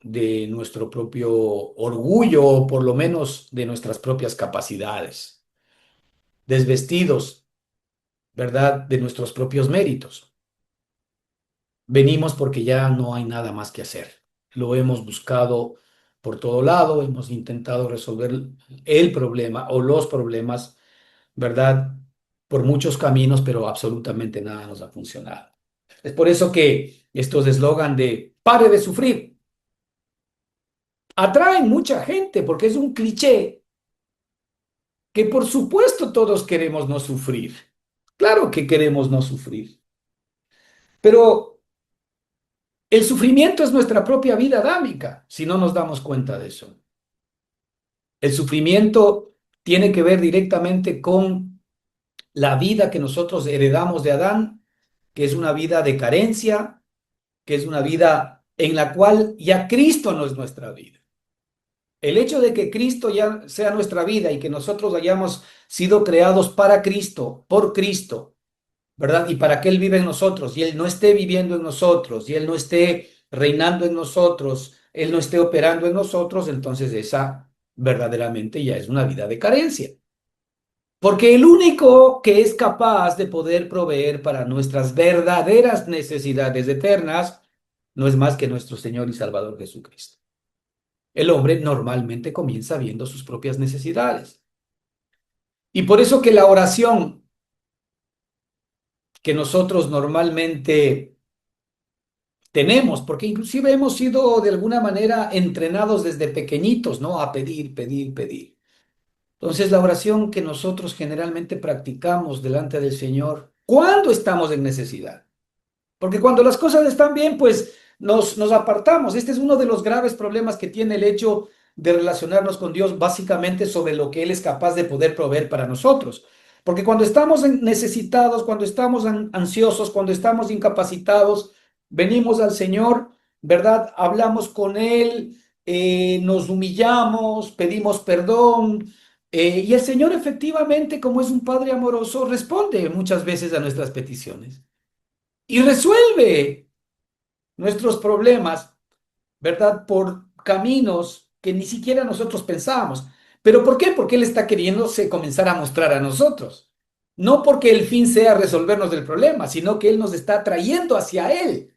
de nuestro propio orgullo o por lo menos de nuestras propias capacidades, desvestidos, ¿verdad?, de nuestros propios méritos. Venimos porque ya no hay nada más que hacer. Lo hemos buscado por todo lado, hemos intentado resolver el problema o los problemas, ¿verdad?, por muchos caminos, pero absolutamente nada nos ha funcionado. Es por eso que estos eslogan de pare de sufrir atraen mucha gente porque es un cliché que por supuesto todos queremos no sufrir. Claro que queremos no sufrir, pero el sufrimiento es nuestra propia vida adámica, si no nos damos cuenta de eso. El sufrimiento tiene que ver directamente con la vida que nosotros heredamos de Adán, que es una vida de carencia, que es una vida en la cual ya Cristo no es nuestra vida. El hecho de que Cristo ya sea nuestra vida y que nosotros hayamos sido creados para Cristo, por Cristo, ¿verdad? Y para que Él vive en nosotros y Él no esté viviendo en nosotros y Él no esté reinando en nosotros, Él no esté operando en nosotros, entonces esa verdaderamente ya es una vida de carencia. Porque el único que es capaz de poder proveer para nuestras verdaderas necesidades eternas no es más que nuestro Señor y Salvador Jesucristo. El hombre normalmente comienza viendo sus propias necesidades. Y por eso que la oración que nosotros normalmente tenemos, porque inclusive hemos sido de alguna manera entrenados desde pequeñitos, ¿no? A pedir, pedir, pedir. Entonces, la oración que nosotros generalmente practicamos delante del Señor, cuando estamos en necesidad, porque cuando las cosas están bien, pues nos apartamos. Este es uno de los graves problemas que tiene el hecho de relacionarnos con Dios, básicamente sobre lo que Él es capaz de poder proveer para nosotros. Porque cuando estamos necesitados, cuando estamos ansiosos, cuando estamos incapacitados, venimos al Señor, ¿verdad? Hablamos con Él, nos humillamos, pedimos perdón, y el Señor efectivamente, como es un Padre amoroso, responde muchas veces a nuestras peticiones y resuelve nuestros problemas, ¿verdad? Por caminos que ni siquiera nosotros pensábamos. ¿Pero por qué? Porque Él está queriéndose comenzar a mostrar a nosotros. No porque el fin sea resolvernos del problema, sino que Él nos está trayendo hacia Él,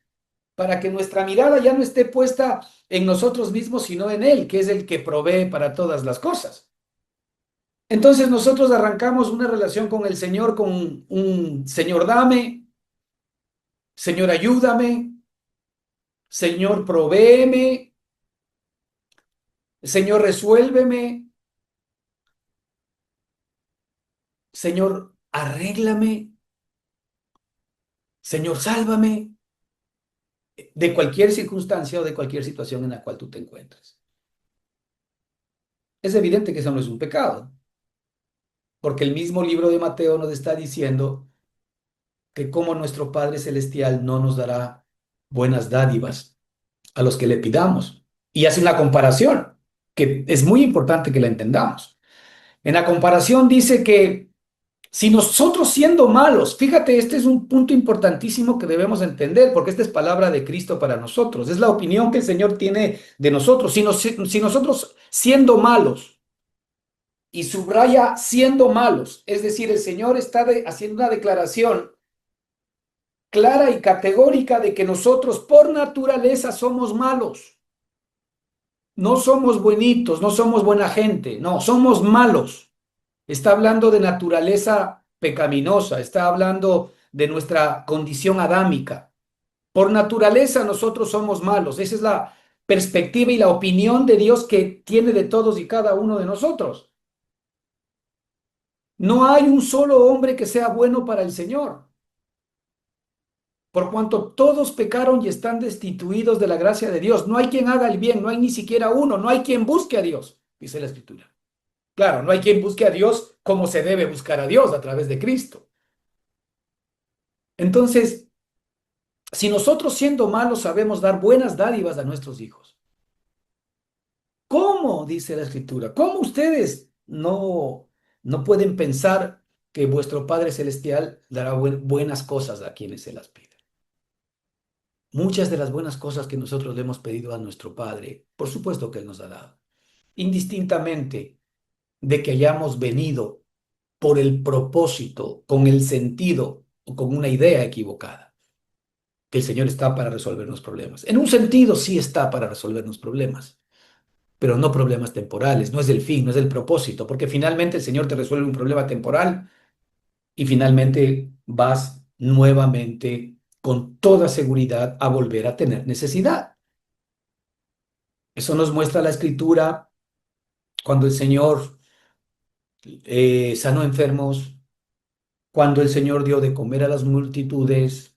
para que nuestra mirada ya no esté puesta en nosotros mismos, sino en Él, que es el que provee para todas las cosas. Entonces nosotros arrancamos una relación con el Señor, con un Señor dame, Señor ayúdame, Señor provéeme, Señor resuélveme, Señor arréglame, Señor sálvame de cualquier circunstancia o de cualquier situación en la cual tú te encuentres. Es evidente que eso no es un pecado, porque el mismo libro de Mateo nos está diciendo que como nuestro Padre Celestial no nos dará buenas dádivas a los que le pidamos. Y hace una comparación que es muy importante que la entendamos. En la comparación dice que si nosotros siendo malos, fíjate, este es un punto importantísimo que debemos entender, porque esta es palabra de Cristo para nosotros, es la opinión que el Señor tiene de nosotros. Si nosotros siendo malos, y subraya siendo malos, es decir, el Señor está haciendo una declaración clara y categórica de que nosotros por naturaleza somos malos. No somos buenitos, no somos buena gente, no, somos malos. Está hablando de naturaleza pecaminosa, está hablando de nuestra condición adámica. Por naturaleza nosotros somos malos. Esa es la perspectiva y la opinión de Dios que tiene de todos y cada uno de nosotros. No hay un solo hombre que sea bueno para el Señor, por cuanto todos pecaron y están destituidos de la gracia de Dios. No hay quien haga el bien, no hay ni siquiera uno, no hay quien busque a Dios, dice la Escritura. Claro, no hay quien busque a Dios como se debe buscar a Dios, a través de Cristo. Entonces, si nosotros siendo malos sabemos dar buenas dádivas a nuestros hijos, ¿cómo, dice la Escritura? ¿Cómo ustedes no pueden pensar que vuestro Padre Celestial dará buenas cosas a quienes se las piden? Muchas de las buenas cosas que nosotros le hemos pedido a nuestro Padre, por supuesto que Él nos ha dado, indistintamente de que hayamos venido por el propósito, con el sentido o con una idea equivocada, que el Señor está para resolvernos problemas. En un sentido sí está para resolvernos problemas, pero no problemas temporales, no es el fin, no es el propósito, porque finalmente el Señor te resuelve un problema temporal y finalmente vas nuevamente con toda seguridad a volver a tener necesidad. Eso nos muestra la Escritura cuando el Señor sanó enfermos, cuando el Señor dio de comer a las multitudes,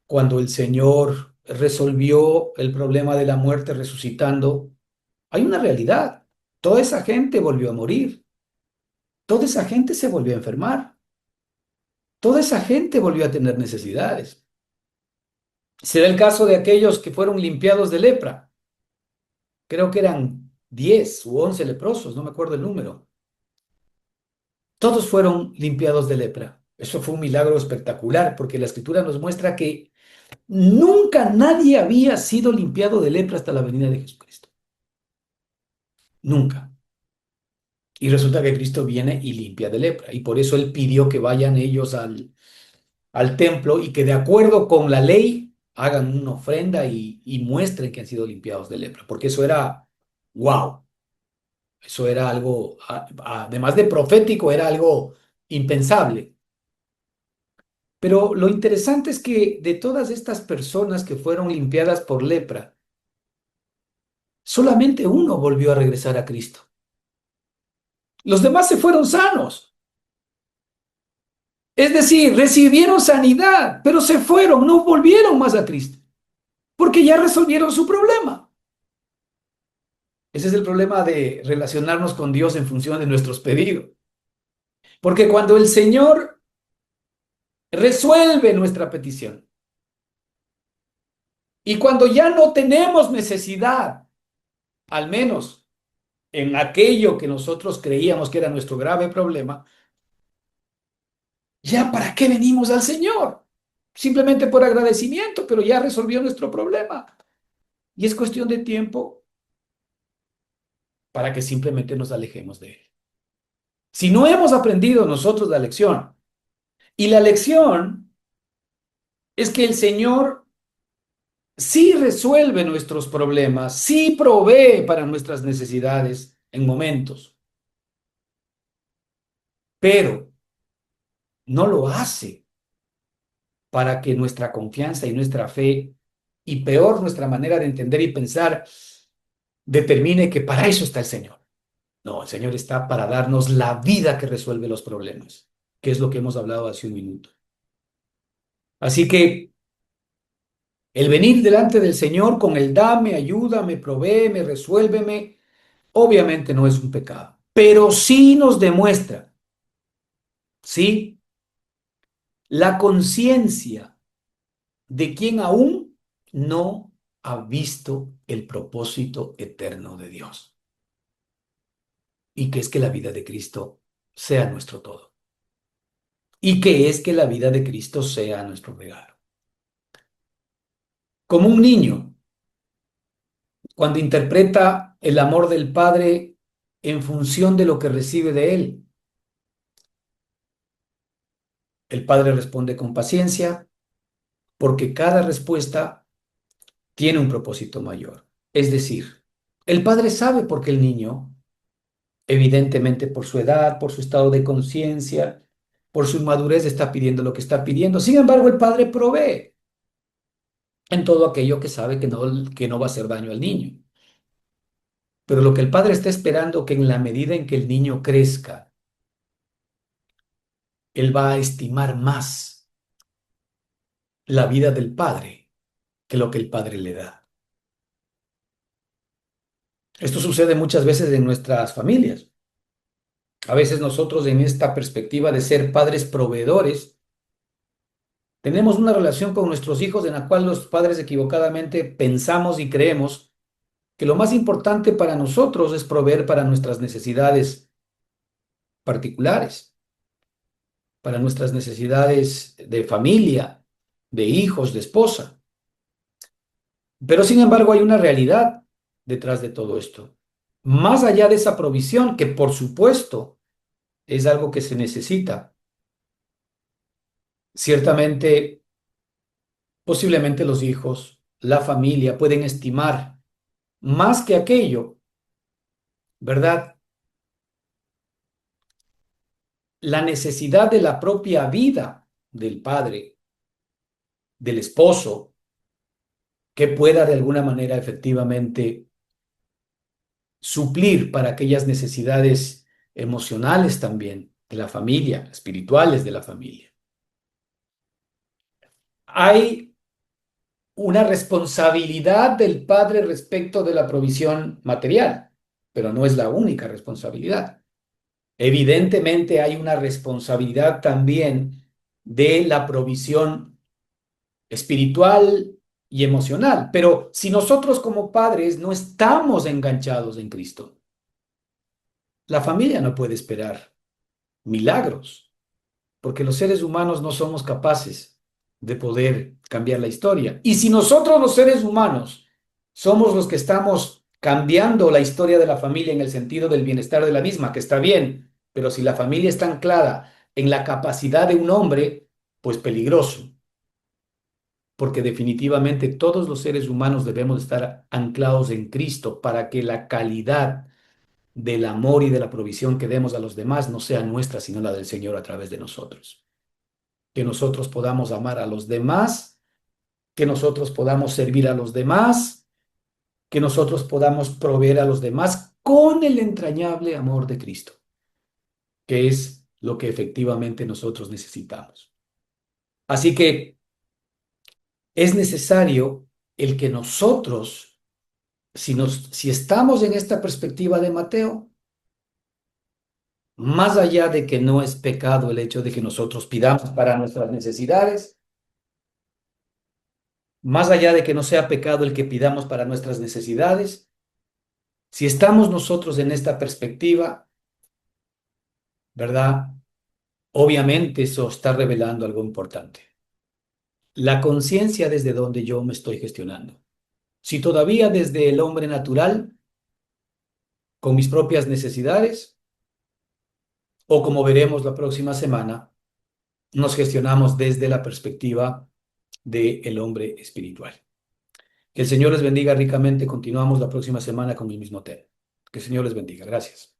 cuando el Señor resolvió el problema de la muerte resucitando. Hay una realidad. Toda esa gente volvió a morir. Toda esa gente se volvió a enfermar. Toda esa gente volvió a tener necesidades. Se da el caso de aquellos que fueron limpiados de lepra. Creo que eran 10 u 11 leprosos, no me acuerdo el número. Todos fueron limpiados de lepra. Eso fue un milagro espectacular porque la Escritura nos muestra que nunca nadie había sido limpiado de lepra hasta la venida de Jesucristo. Nunca. Y resulta que Cristo viene y limpia de lepra. Y por eso Él pidió que vayan ellos al templo y que de acuerdo con la ley hagan una ofrenda y muestren que han sido limpiados de lepra. Porque eso era, wow, eso era algo, además de profético, era algo impensable. Pero lo interesante es que de todas estas personas que fueron limpiadas por lepra, solamente uno volvió a regresar a Cristo. Los demás se fueron sanos. Es decir, recibieron sanidad, pero se fueron, no volvieron más a Cristo, porque ya resolvieron su problema. Ese es el problema de relacionarnos con Dios en función de nuestros pedidos. Porque cuando el Señor resuelve nuestra petición y cuando ya no tenemos necesidad, al menos en aquello que nosotros creíamos que era nuestro grave problema, ¿ya para qué venimos al Señor? Simplemente por agradecimiento, pero ya resolvió nuestro problema. Y es cuestión de tiempo para que simplemente nos alejemos de Él. Si no hemos aprendido nosotros la lección, y la lección es que el Señor sí resuelve nuestros problemas, sí provee para nuestras necesidades en momentos, pero no lo hace para que nuestra confianza y nuestra fe, y peor nuestra manera de entender y pensar, determine que para eso está el Señor. No, el Señor está para darnos la vida que resuelve los problemas, que es lo que hemos hablado hace un minuto. Así que el venir delante del Señor con el dame, ayúdame, provéeme, resuélveme, obviamente no es un pecado, pero sí nos demuestra, sí, la conciencia de quien aún no ha visto el propósito eterno de Dios, y que es que la vida de Cristo sea nuestro todo, y que es que la vida de Cristo sea nuestro regalo. Como un niño, cuando interpreta el amor del Padre en función de lo que recibe de él, el Padre responde con paciencia, porque cada respuesta tiene un propósito mayor. Es decir, el Padre sabe por qué el niño, evidentemente por su edad, por su estado de conciencia, por su inmadurez, está pidiendo lo que está pidiendo. Sin embargo, el Padre provee en todo aquello que sabe que no va a hacer daño al niño. Pero lo que el Padre está esperando que en la medida en que el niño crezca, él va a estimar más la vida del Padre que lo que el Padre le da. Esto sucede muchas veces en nuestras familias. A veces nosotros en esta perspectiva de ser padres proveedores, tenemos una relación con nuestros hijos en la cual los padres equivocadamente pensamos y creemos que lo más importante para nosotros es proveer para nuestras necesidades particulares, para nuestras necesidades de familia, de hijos, de esposa. Pero sin embargo hay una realidad detrás de todo esto. Más allá de esa provisión, que por supuesto es algo que se necesita, ciertamente, posiblemente los hijos, la familia pueden estimar más que aquello, ¿verdad? La necesidad de la propia vida del padre, del esposo, que pueda de alguna manera efectivamente suplir para aquellas necesidades emocionales también de la familia, espirituales de la familia. Hay una responsabilidad del padre respecto de la provisión material, pero no es la única responsabilidad. Evidentemente hay una responsabilidad también de la provisión espiritual y emocional, pero si nosotros como padres no estamos enganchados en Cristo, la familia no puede esperar milagros, porque los seres humanos no somos capaces de poder cambiar la historia. Y si nosotros los seres humanos somos los que estamos cambiando la historia de la familia en el sentido del bienestar de la misma, que está bien, pero si la familia está anclada en la capacidad de un hombre, pues peligroso, porque definitivamente todos los seres humanos debemos estar anclados en Cristo para que la calidad del amor y de la provisión que demos a los demás no sea nuestra, sino la del Señor a través de nosotros. Que nosotros podamos amar a los demás, que nosotros podamos servir a los demás, que nosotros podamos proveer a los demás con el entrañable amor de Cristo, que es lo que efectivamente nosotros necesitamos. Así que es necesario el que nosotros, si estamos en esta perspectiva de Mateo, más allá de que no es pecado el hecho de que nosotros pidamos para nuestras necesidades, más allá de que no sea pecado el que pidamos para nuestras necesidades, Si estamos nosotros en esta perspectiva, ¿verdad? Obviamente eso está revelando algo importante. La conciencia desde donde yo me estoy gestionando. Si todavía desde el hombre natural, con mis propias necesidades, o como veremos la próxima semana, nos gestionamos desde la perspectiva del hombre espiritual. Que el Señor les bendiga ricamente. Continuamos la próxima semana con el mismo tema. Que el Señor les bendiga. Gracias.